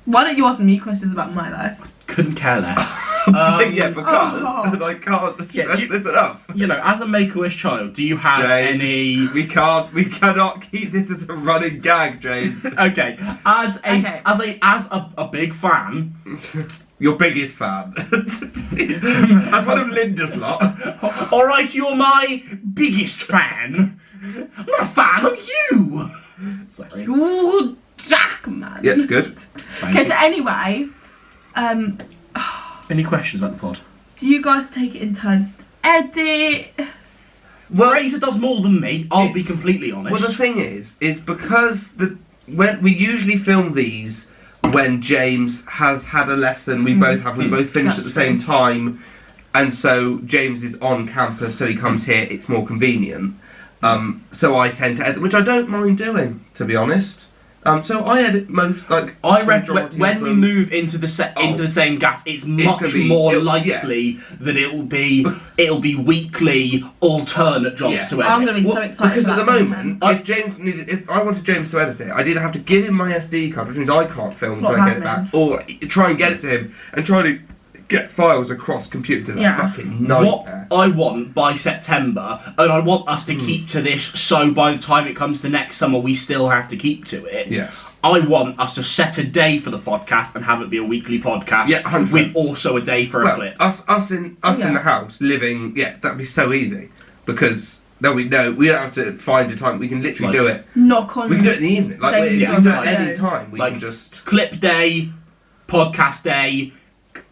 Why don't you ask me questions about my life? Couldn't care less. Yeah, because I can't Yeah, stress do you- this enough. You know, as a Make-A-Wish child, do you have James, any... we cannot keep this as a running gag, James. Okay, as a big fan, Your biggest fan. As one of Linda's lot. alright, you're my biggest fan. I'm not a fan, I'm you. Sorry. You're Jack, man. Yeah, good. Thank Okay, you. so anyway, Any questions about the pod? do you guys take it in turns to edit? Well, Fraser does more than me, I'll be It's- completely honest. well, the thing is because when we usually film these when James has had a lesson, we both finish That's at the same time, and so James is on campus, so he comes here. It's more convenient. So I tend to edit, which I don't mind doing, to be honest. So I edit most like. I reckon majority when of we them. move into the into the same gaff, it's much gonna be- more it'll- likely that it'll be weekly alternate jobs Yeah. to edit. I'm going to be so excited Because for at the that moment, content. if I wanted James to edit it, I'd either have to give him my SD card, which means I can't film It's until not I get it back, or try and get it to him and try to get files across computers. Yeah. A fucking What nightmare. I want by September, and I want us to Hmm. keep to this, so by the time it comes to next summer, we still have to keep to it. Yes. I want us to set a day for the podcast and have it be a weekly podcast, Yeah, 100%. with also a day for a Well, clip. us in Yeah. the house living, that'd be so easy because then we don't have to find a time. We can literally do it. Knock on. We can do it in the evening. Like James we is can do it doing at it. any time. We Like- can just Clip day, podcast day.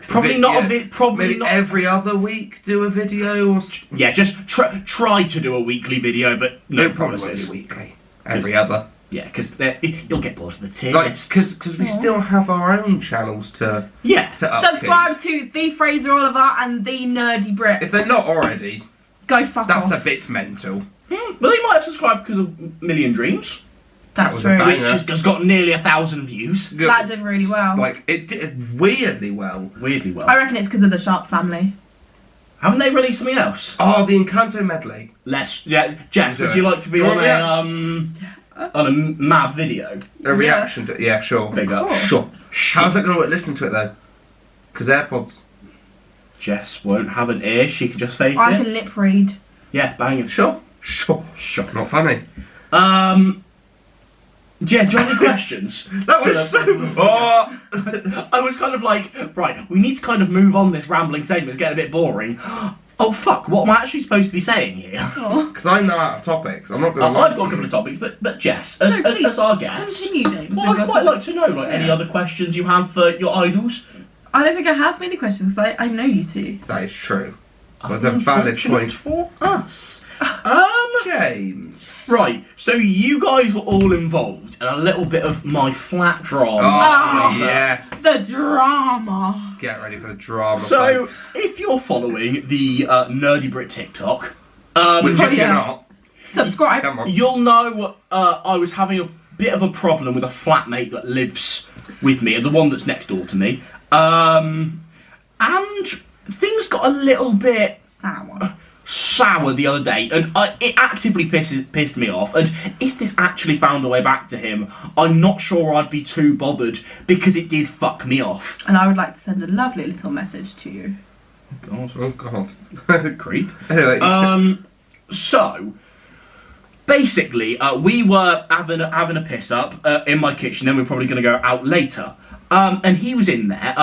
Probably not a bit. Probably maybe not. every other week do a video or. Yeah, just try to do a weekly video, but no It'll probably promises. won't be weekly. Every other. Yeah, because you'll get bored of the tier Like, lists. because we still have our own channels to Yeah. upkeep. Subscribe to The Fraser Oliver and The Nerdy Brit. If they're not already, Go fuck that's off. a bit mental. Well, they might have subscribed because of Million Dreams, That's was a true. bang. which has got nearly 1,000 views. That did really well. Like it did weirdly well. Weirdly well. I reckon it's because of the Sharp family. Haven't they released something else? Oh, the Encanto medley. Jess, would you like to be Do you on want a mad video? A reaction to sure. Big up. course. Sure. How's that going to work? Listen to it though. Because AirPods. Jess won't have an ear; she can just fake I it. can lip read. Yeah, banging. Sure. Not funny. Jen, do you have any questions? That was so. Oh. I was kind of like, right, we need to kind of move on this rambling segment. It's getting a bit boring. Oh fuck, what am I actually supposed to be saying here? Oh. Because I'm now out of topics. I'm not going to. I've got a couple of topics, but Jess, as our guest, Continue, James. well, I'd quite like to know, like, any Yeah. other questions you have for your idols. I don't think I have many questions because I know you two. That is true. That's a valid Unfortunate point. for us. James. Right, so you guys were all involved in a little bit of my flat drama. Oh, yes. The drama. Get ready for the drama. So, folks. if you're following the Nerdy Brit TikTok, Which if you're yeah. not, Subscribe. come on. you'll know I was having a bit of a problem with a flatmate that lives with me, the one that's next door to me. And things got a little bit Sour. sour the other day, and it actively pissed me off. And if this actually found a way back to him, I'm not sure I'd be too bothered, because it did fuck me off. And I would like to send a lovely little message to you. Oh God. Creep. Anyway. So, basically, we were having a piss up in my kitchen, then we're probably going to go out later. And he was in there,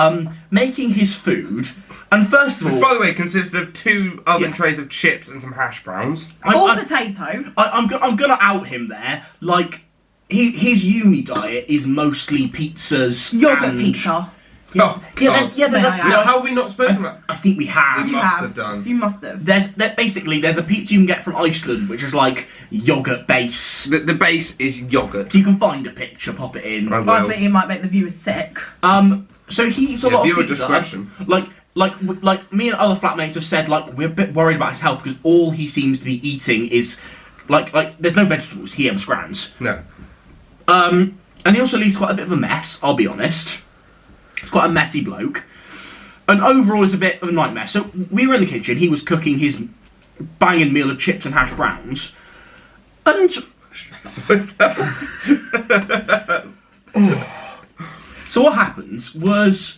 making his food. And first of all... By the way, it consisted of 2 oven trays of chips and some hash browns. Or potato. I'm gonna out him there. Like, his uni diet is mostly pizzas. Yogurt pizza. Oh, God. there's How have we not spoken about? I think we have. We must have done. You must have. There's a pizza you can get from Iceland, which is like yogurt base. The base is yogurt. You can find a picture, pop it in. I think it might make the viewers sick. So he eats a lot of viewer pizza. discretion. Like me and other flatmates have said, like, we're a bit worried about his health because all he seems to be eating is like there's no vegetables. He ever scrans. No. And he also leaves quite a bit of a mess. I'll be honest. He's quite a messy bloke. And overall, it's a bit of a nightmare. So we were in the kitchen. He was cooking his banging meal of chips and hash browns. And so what happens was,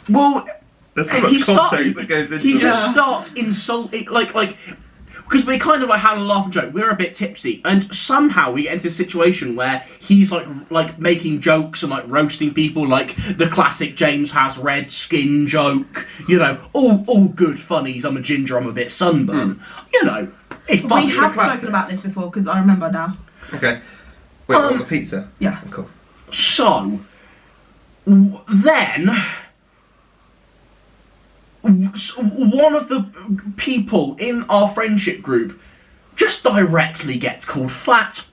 well, There's so much context that goes into he this. just starts insulting, like, because we're kind of like having a laugh and joke. We're a bit tipsy, and somehow we get into a situation where he's like making jokes and like roasting people, like the classic James has red skin joke. You know, all good funnies. I'm a ginger. I'm a bit sunburned. You know, it's funny. We have classics. spoken about this before because I remember now. Okay. Wait, what, the pizza? Yeah. Oh, cool. So then one of the people in our friendship group just directly gets called flat.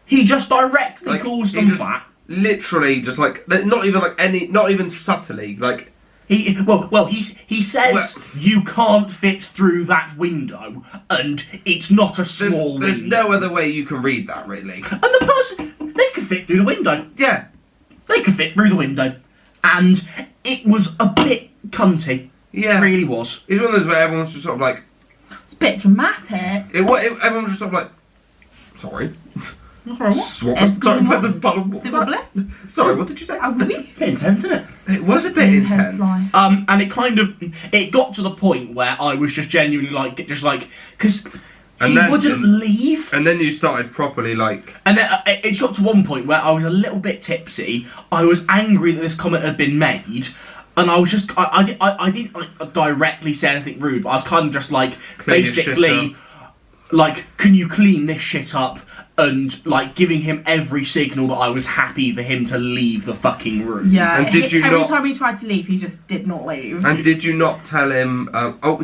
He just directly calls them flat. Literally, just like not even subtly. Like he says you can't fit through that window, and it's not a small there's window. no other way you can read that, really. And the person, they could fit through the window. Yeah. They could fit through the window, and it was a bit cunty. Yeah. It really was. It's one of those where everyone's just sort of like. It's a bit dramatic. Everyone's just sort of like. Sorry. Sorry, what did you say? A Bit intense, isn't it? It was a bit intense. Life. And it got to the point where I was just genuinely because he wouldn't leave. And then you started properly like. And then it got to one point where I was a little bit tipsy. I was angry that this comment had been made. And I was just, I didn't like, directly say anything rude, but I was kind of just like, basically, like, can you clean this shit up? And like giving him every signal that I was happy for him to leave the fucking room. Yeah. And every time he tried to leave, he just did not leave. And did you not tell him?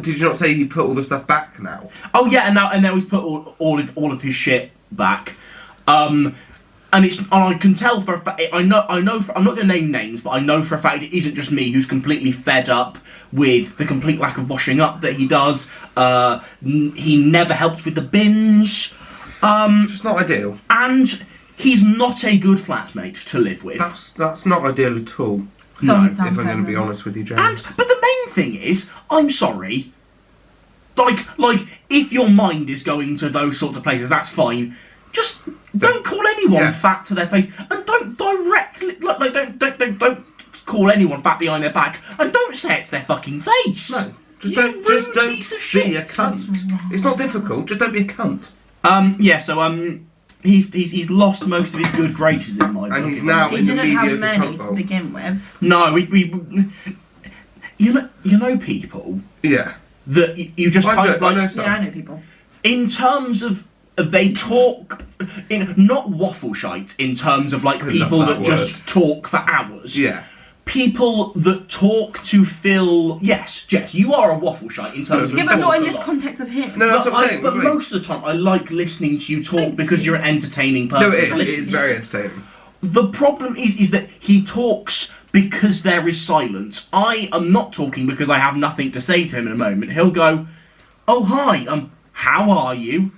Did you not say he put all the stuff back now? Oh yeah, and then he's put all of his shit back. And I can tell for a fact. I know. I'm not going to name names, but I know for a fact it isn't just me who's completely fed up with the complete lack of washing up that he does. He never helps with the bins. Just not ideal. And he's not a good flatmate to live with. That's not ideal at all. Doesn't If sound I'm going to be pleasant. honest with you, James. But the main thing is, I'm sorry. Like if your mind is going to those sorts of places, that's fine. Just don't call anyone fat to their face, and don't directly don't call anyone fat behind their back, and don't say it to their fucking face. No, just You don't rude piece of be a shit. cunt. It's not difficult. Just don't be a cunt. He's lost most of his good graces in my book. And he's now He in the didn't have mediocre many cunt to role. begin with. No, we you know people Yeah. that you just kind of I know like some. Yeah, I know people. in terms of they talk in not waffle shite in terms of like I love people that that just talk for hours. Yeah. People that talk to fill. Yes, Jess, you are a waffle shite in terms of. Yeah, but talk not in a this lot. context of him. No, that's But, what I'm saying. but most of the time, I like listening to you talk Thank because you. you're an entertaining person. No, it to is. listen It is to. very entertaining. The problem is that he talks because there is silence. I am not talking because I have nothing to say to him in a moment. He'll go, "Oh hi, how are you?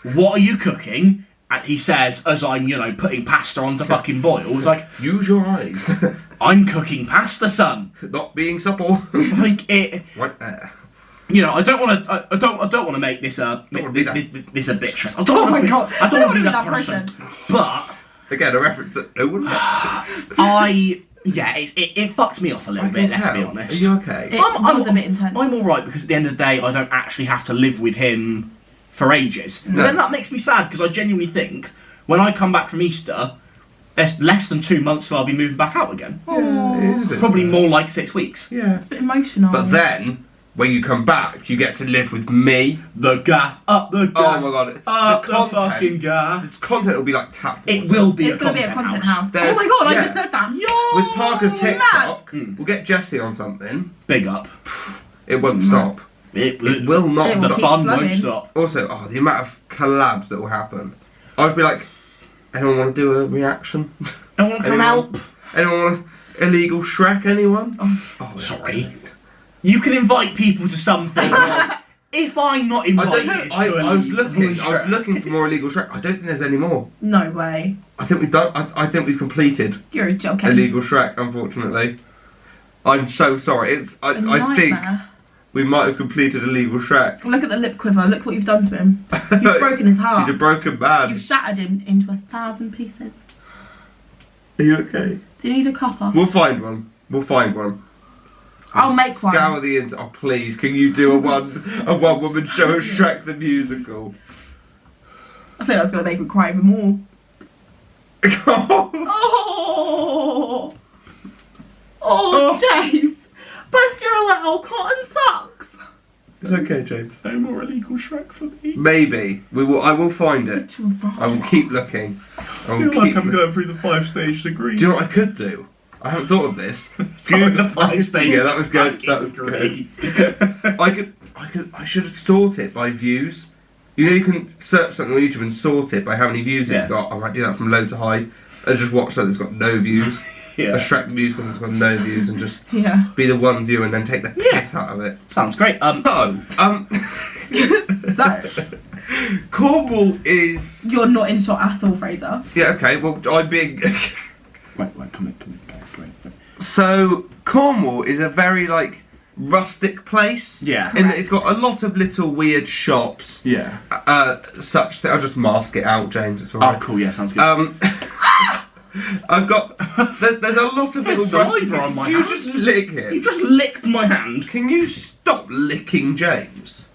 What are you cooking?" And he says, as I'm, putting pasta on to fucking boil, it's like, Use your eyes. "I'm cooking pasta, son." Not being supple. Like it. Right there. you know, I don't want to. I don't want to make this a Don't wanna be that. this a bit stressful. I don't Oh wanna my be, God. I don't want to be that that person. person. But Again, a reference that no one gets. it fucked me off a little bit. Let's be honest. Are you okay? It was a bit intense. I'm all right because at the end of the day, I don't actually have to live with him for ages. No. But then that makes me sad because I genuinely think when I come back from Easter, there's less than 2 months till I'll be moving back out again. Yeah, it is a bit Probably sad. more like 6 weeks. Yeah. It's a bit emotional. But then, when you come back, you get to live with me. The gaff, up the gaff. Oh my god. Up the, content- fucking gaff. The content will be like tap water. It will be it's a going to content, be a content house. house. There's- Oh my god, yeah. I just said that. Yo, With Parker's TikTok, Mm. we'll get Jessie on something. Big up. It won't stop. It will not It The will keep fun won't flowing. stop. Also, the amount of collabs that will happen. I'd be like, anyone want to do a reaction? I want to come help. Anyone want illegal Shrek? Anyone? Oh, Sorry. You can invite people to something. If I'm not I invited don't. to I was looking. Shrek. I was looking for more illegal Shrek. I don't think there's any more. No way. I think we've done. I think we've completed You're a joke. illegal Shrek. Unfortunately, I'm so sorry. I think we might have completed illegal Shrek. Look at the lip quiver. Look what you've done to him. You've broken his heart. He's a broken man. You've shattered him into 1,000 pieces. Are you okay? Do you need a copper? We'll find one. We'll find one. I'll make one. Scour the internet. Oh please, can you do a one woman show of Shrek the musical? I think that's going to make me cry even more. Oh, James. Plus your little cotton socks. It's okay, James. No more illegal Shrek for me. Maybe we will. I will find it. What's wrong? I will keep looking. I I will feel like keep I'm looking. going through the 5 stages of grief. Do you know what I could do? I haven't thought of this. Sorry, the 5 stages. Yeah, that was good. That was Fucking good. I should have sorted it by views. You know, you can search something on YouTube and sort it by how many views it's Yeah. got. I might do that from low to high. And just watch something that's got no views. Yeah. Extract the musical that's got no views and just Yeah. be the one view and then take the Yeah. piss out of it. Sounds great. So, Cornwall is. you're not in shot at all, Fraser. Yeah, okay, well, I'm being. Wait, come in. So, Cornwall is a very, like, rustic place. Yeah. In that it's got a lot of little weird shops. Yeah. Such that I'll just mask it out, James. It's Oh, alright. cool. Yeah, sounds good. I've got. There's a lot of There's little rustic. saliva on my Can you hand. just lick You it? just licked my hand. Can you stop licking James?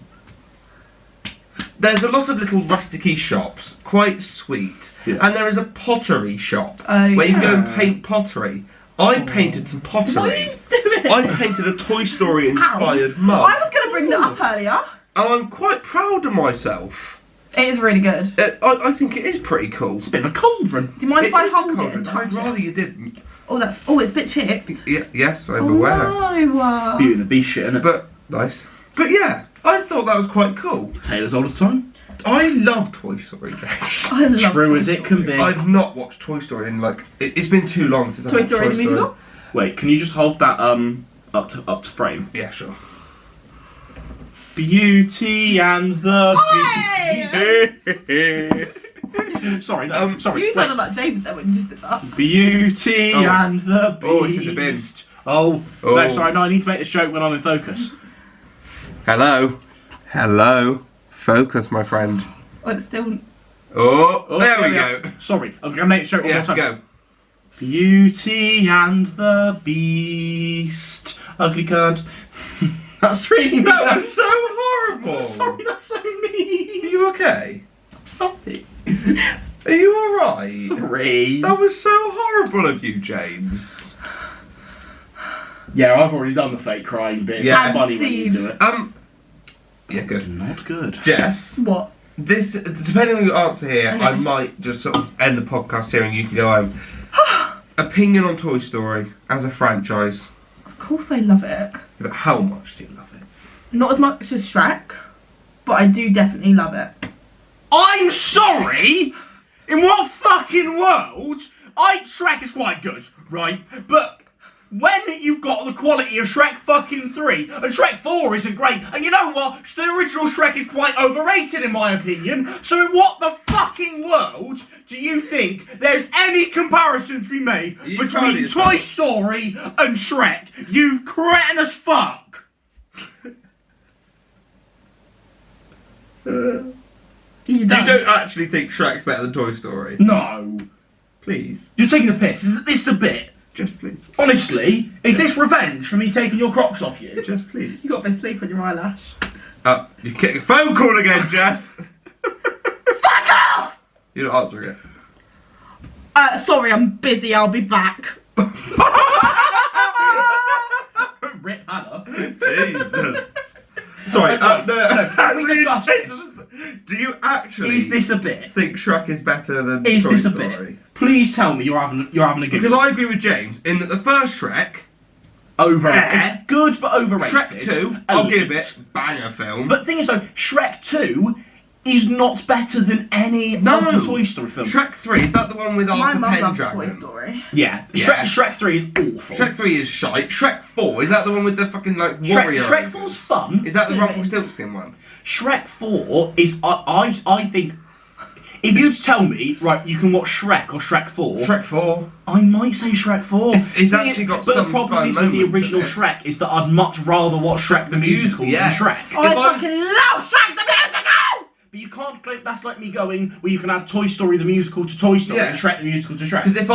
There's a lot of little rusticy shops, quite sweet, Yeah. and there is a pottery shop Oh, where you can go and yeah. paint pottery. I painted some What are pottery. you doing? I painted a Toy Story inspired mug, I was going to bring that up earlier. and I'm quite proud of myself. It is really good. I think it is pretty cool. It's a bit of a cauldron. Do you mind if I is a hold it cauldron. and I'd touch rather it? you didn't. Oh, it's a bit chipped. Yes, I'm Oh aware. no. Beauty and the Beast shit, innit? But nice. But yeah, I thought that was quite cool. Taylor's all the time. I love Toy Story, James. I love True Toy as it can Story. be. I've not watched Toy Story in like it's been too long since I've Toy watched Story the musical? Wait, can you just hold that up to frame? Yeah, sure. Beauty and the Hey! Beast. Sorry, no, sorry. You wait. sounded like James there when you just did that. Beauty Oh. and the Beast. Oh, it's in the bin. Oh, Oh. no, sorry, no, I need to make this joke when I'm in focus. Hello. Focus, my friend. Oh, it's still. Oh, Oh, there we yeah. go. Sorry, I'm gonna make this joke one Yeah, more time. go. Beauty and the Beast. Ugly cunt. That's really mean. That was so horrible. Sorry, that's so Are mean. you okay? Sorry. Are you alright? Sorry. That was so horrible of you, James. Yeah, I've already done the fake crying bit. Yeah. It's funny when you I've do it. Yeah, It's good. not good. Jess, What? this depending on your answer here, Okay. I might just sort of end the podcast here and you can go home. Opinion on Toy Story as a franchise. Of course I love it. But how much do you love it? Not as much as Shrek, but I do definitely love it. I'm sorry? In what fucking world? Shrek is quite good, right? But when you've got the quality of Shrek fucking 3, and Shrek 4 isn't great, and you know what? The original Shrek is quite overrated in my opinion, so in what the fucking world do you think there's any comparison to be made Are you between proud of yourself? Toy Story and Shrek? You cretin as fuck! You You don't. don't actually think Shrek's better than Toy Story? No. Please. You're taking the piss. This is a bit. Just please. Honestly, is this revenge for me taking your Crocs off you? Just please. You got a bit of sleep on your eyelash. You're getting a phone call again, Jess. Fuck off! You're not answering it. Sorry, I'm busy. I'll be back. Rip Hannah. Jesus. Sorry, we discussed this. Do you actually Is this a bit? think Shrek is better than Is Toy this a Story? bit? Please tell me you're having a good. Because I agree with James in that the first Shrek, Overrated. Good, but overrated. Shrek 2, I'll give it, banger film. But the thing is though, Shrek 2 is not better than any of the Toy Story film. Shrek 3, is that the one with My Arthur mum loves Pendragon? Toy Story. Yeah. Yeah. Shrek 3 is awful. Shrek 3 is shite. Shrek 4, is that the one with the fucking like warrior? Shrek 4's fun. Is that the Yeah. Rumpelstiltskin one? Shrek 4 is, I think, if you'd tell me, right, you can watch Shrek or Shrek 4, Shrek 4. I might say Shrek 4. It's actually got but some the problem fun is with the moments, original isn't it? Shrek is that I'd much rather watch Shrek the musical Yes. than Shrek. I I- fucking love Shrek the musical! But you can't claim that's like me going where you can add Toy Story the musical to Toy Story Yeah. and Shrek the musical to Shrek. Because if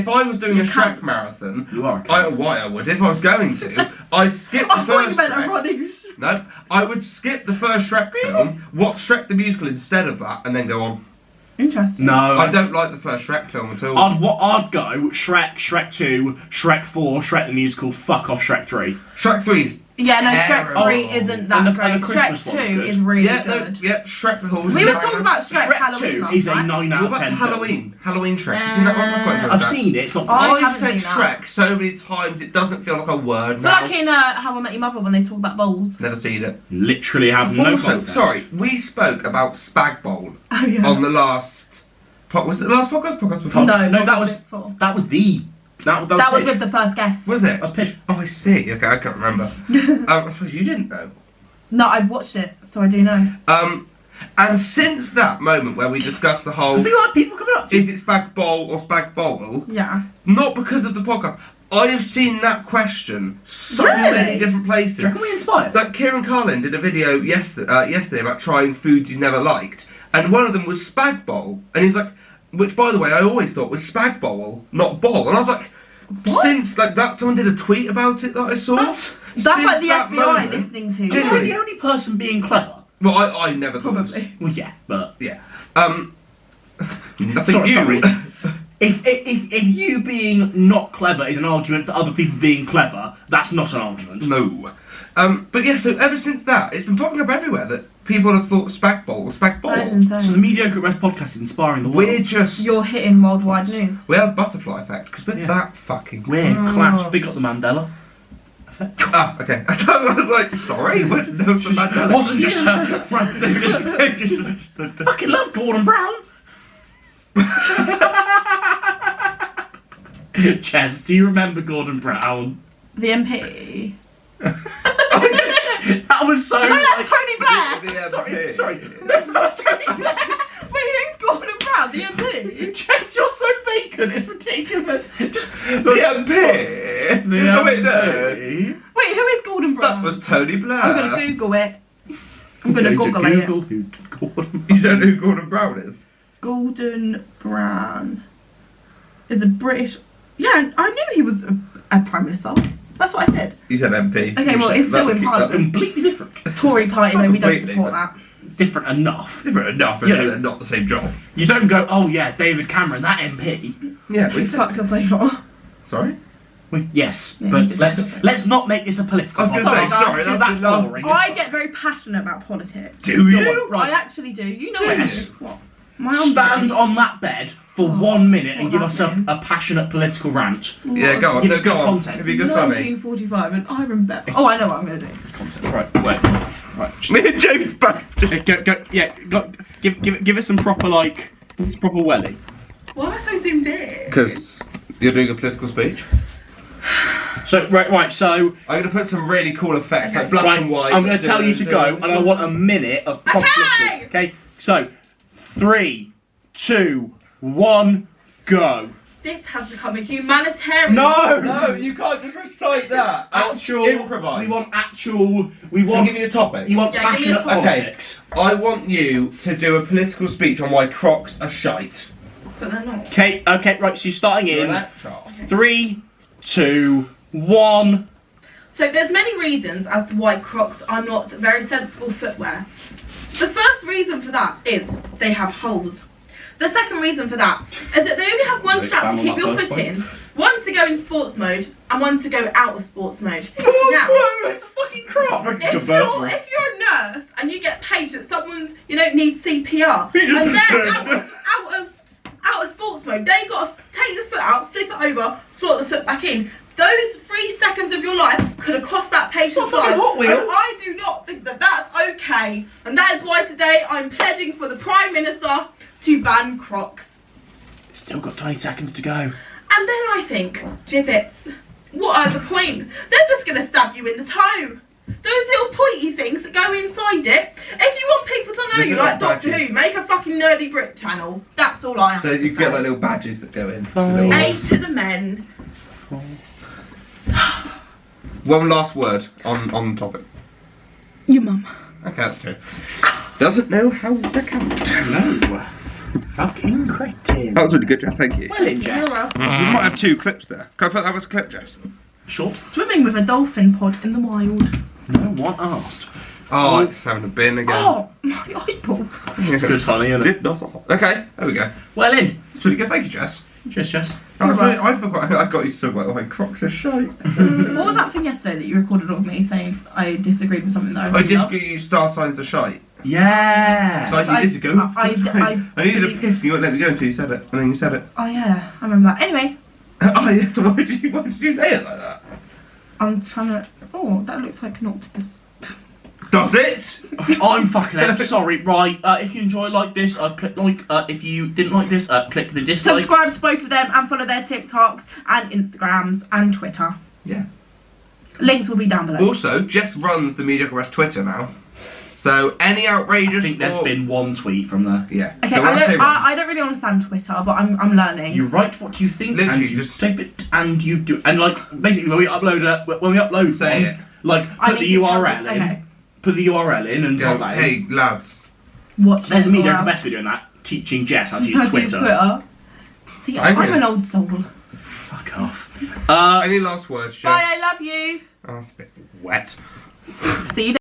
You I was doing You a Shrek can't. marathon, You are a I don't know why I would. If I was going to, I'd skip the I thought you first meant a Shrek. running. No, I would skip the first Shrek film, watch Shrek the musical instead of that, and then go on. Interesting. No, I don't like the first Shrek film at all. I'd go Shrek, Shrek 2, Shrek 4, Shrek the musical, fuck off Shrek 3. Shrek 3 is Yeah, no, Shrek terrible. 3 isn't that And the great. Christmas Shrek one's 2 good. is really yeah, no, good. yeah, Shrek the Horse. We were talking about Shrek, Shrek Halloween 2 last is a night. 9 out What of about 10 Halloween? Halloween Shrek. Have you seen that one? I've got to I've that. seen it, it's not I I've haven't said seen that. Shrek so many times it doesn't feel like a word It's now. like in How I Met Your Mother when they talk about bowls. Never seen it. Literally have no Also, context. sorry, we spoke about Spag Bowl Oh yeah. on the last. Was it the last podcast? Podcast before? No, No, what that was before? that was the that That was Pitch. with the first guest. Was it? That was Pitch. Oh, I see. Okay, I can't remember. I suppose you didn't know. No, I've watched it, so I do know. And since that moment where we discussed the I whole, feel like people coming up to is it Spag Bowl or Spag Bowl? Yeah. Not because of the podcast. I have seen that question so Really? many different Do places. you reckon we inspired? Like Kieran Carlin did a video yesterday about trying foods he's never liked, and one of them was Spag Bowl, and he's like, which by the way I always thought was Spag Bowl, not Bowl, and I was like, What? since like that, someone did a tweet about it that I saw. That's That's Since like the that FBI moment- listening to Am you. I Genuinely. the only person being clever? Well, I never thought. Probably. Well, yeah, but Yeah. Nothing sorry, new. sorry. If you being not clever is an argument for other people being clever, that's not an argument. No. But yeah, so ever since that, it's been popping up everywhere that people have thought Spag Bowl or Spag Bowl. That is insane. So the Mediocre Rest podcast is inspiring the world. We're just You're hitting worldwide news. we have butterfly effect because we're Yeah. that fucking. We're Oh. class. Big up the Mandela. effect. Ah, okay. I was like, sorry, what? No, for It wasn't just fucking love Gordon Brown. Jess, do you remember Gordon Brown? The MP. That was so. No, that's Tony Blair. The Sorry, MP. sorry. No, that's Tony Blair. Wait, who's Gordon Brown? The MP. Jess, you're so vacant. It's ridiculous. Just The MP. Oh wait, no. Wait, who is Gordon Brown? That was Tony Blair. I'm gonna Google it. I'm gonna Google it. Google who Gordon. You don't know who Gordon Brown is? Gordon Brown is a British. Yeah, I knew he was a prime minister. That's what I said. You said MP. Okay, well, it's still in Keep that Parliament. Completely different. Tory party, though, we don't Completely, support but- that. Different enough. Different enough, Yeah. and they're not the same job. You don't go, oh yeah, David Cameron, that MP. Yeah, we It's fucked us over. Sorry? Yes, Yeah, but you let's did. let's not make this a political. I was gonna say, podcast, sorry, because that's the last- boring. I get very passionate about politics. Do you? Right. I actually do. You know Yes. what? My arms Stand are- on that bed for Oh, 1 minute and what give us a happened? passionate political rant. Yeah, go on. Give No, us go good on. content. It'd be good funny. 1945 and Iron Bev. Oh, I know what I'm going to do. Content. Right, wait. Right. Me and James back. Give us some proper proper welly. Why am I so zoomed in? Because you're doing a political speech. So right. So I'm going to put some really cool effects, Okay. like black right, and white. I'm going to tell you to go, and I want a minute of proper Okay. political. Okay. So 3, 2, 1, go. This has become a humanitarian. No, you can't just recite that. Actual. Improvise. We want actual. We Shall I want. give you a topic? You want Yeah, give me a passionate topic. politics. I want you to do a political speech on why Crocs are shite. But they're not. Okay, right, so you're starting in Relax off. 3, 2, 1. So there's many reasons as to why Crocs are not very sensible footwear. The first reason for that is they have holes. The second reason for that is that they only have one strap to keep your foot in, one to go in sports mode, and one to go out of sports mode. Now, It's a fucking Croc. if you're a nurse and you get paged that someone's, needs CPR, He just and they're said- out of sports mode, they got to take the foot out, flip it over, slot the foot back in. Those 3 seconds of your life could have cost that patient's life. Hot Wheels. And I do not think that that's okay. And that is why today I'm pledging for the Prime Minister to ban Crocs. Still got 20 seconds to go. And then I think, gibbets, what are the point? They're just going to stab you in the toe. Those little pointy things that go inside it. If you want people to know Those you little like Doctor badges. Who, make a fucking nerdy Brit channel. That's all I have to You say. get like little badges that go in. Fine. A to the men. One last word on the topic. Your mum. Okay, that's 2. Doesn't know how to count. No. Fucking cretin. That was really good, Jess. Thank you. Well in, Jess. You might have 2 clips there. Can I put that as a clip, Jess? Short. Swimming with a dolphin pod in the wild. No one asked. Oh, it's having a bin again. Oh, my eyeball. Good funny, isn't it? Did not. Okay, there we go. Well in. It's really good. Thank you, Jess. Jess. That was really, I forgot. I got you to talk about why Crocs are shite. What was that thing yesterday that you recorded of me saying I disagreed with something that I I really just loved? you star signs are shite. Yeah. So I needed to go. I needed to believe- piss and you wouldn't let me go until you said it. And then you said it. Oh yeah, I remember that. Anyway, Oh yeah, why did you say it like that? I'm trying to... Oh, that looks like an octopus. Does it? I'm fucking sorry. Right. If you enjoy like this, click like. If you didn't like this, click the dislike. Subscribe to both of them and follow their TikToks and Instagrams and Twitter. Yeah. Links will be down below. Also, Jess runs the Mediocre Twitter now. So any outrageous I think there's been one tweet from there. Yeah. Okay, So when say runs, I don't really understand Twitter, but I'm learning. You write what you think Literally and you just- type it and you do. And like basically when we upload Say one, it. like I put need the to tell URL you- in. okay. Put the URL in and go, type that in. hey lads. Watch There's a it, Mediocre or best video in that teaching Jess how to else. use Twitter. See, I'm I'm gonna- an old soul. Fuck off. Any last words, Jess? Bye, I love you. Oh, it's a bit wet. See you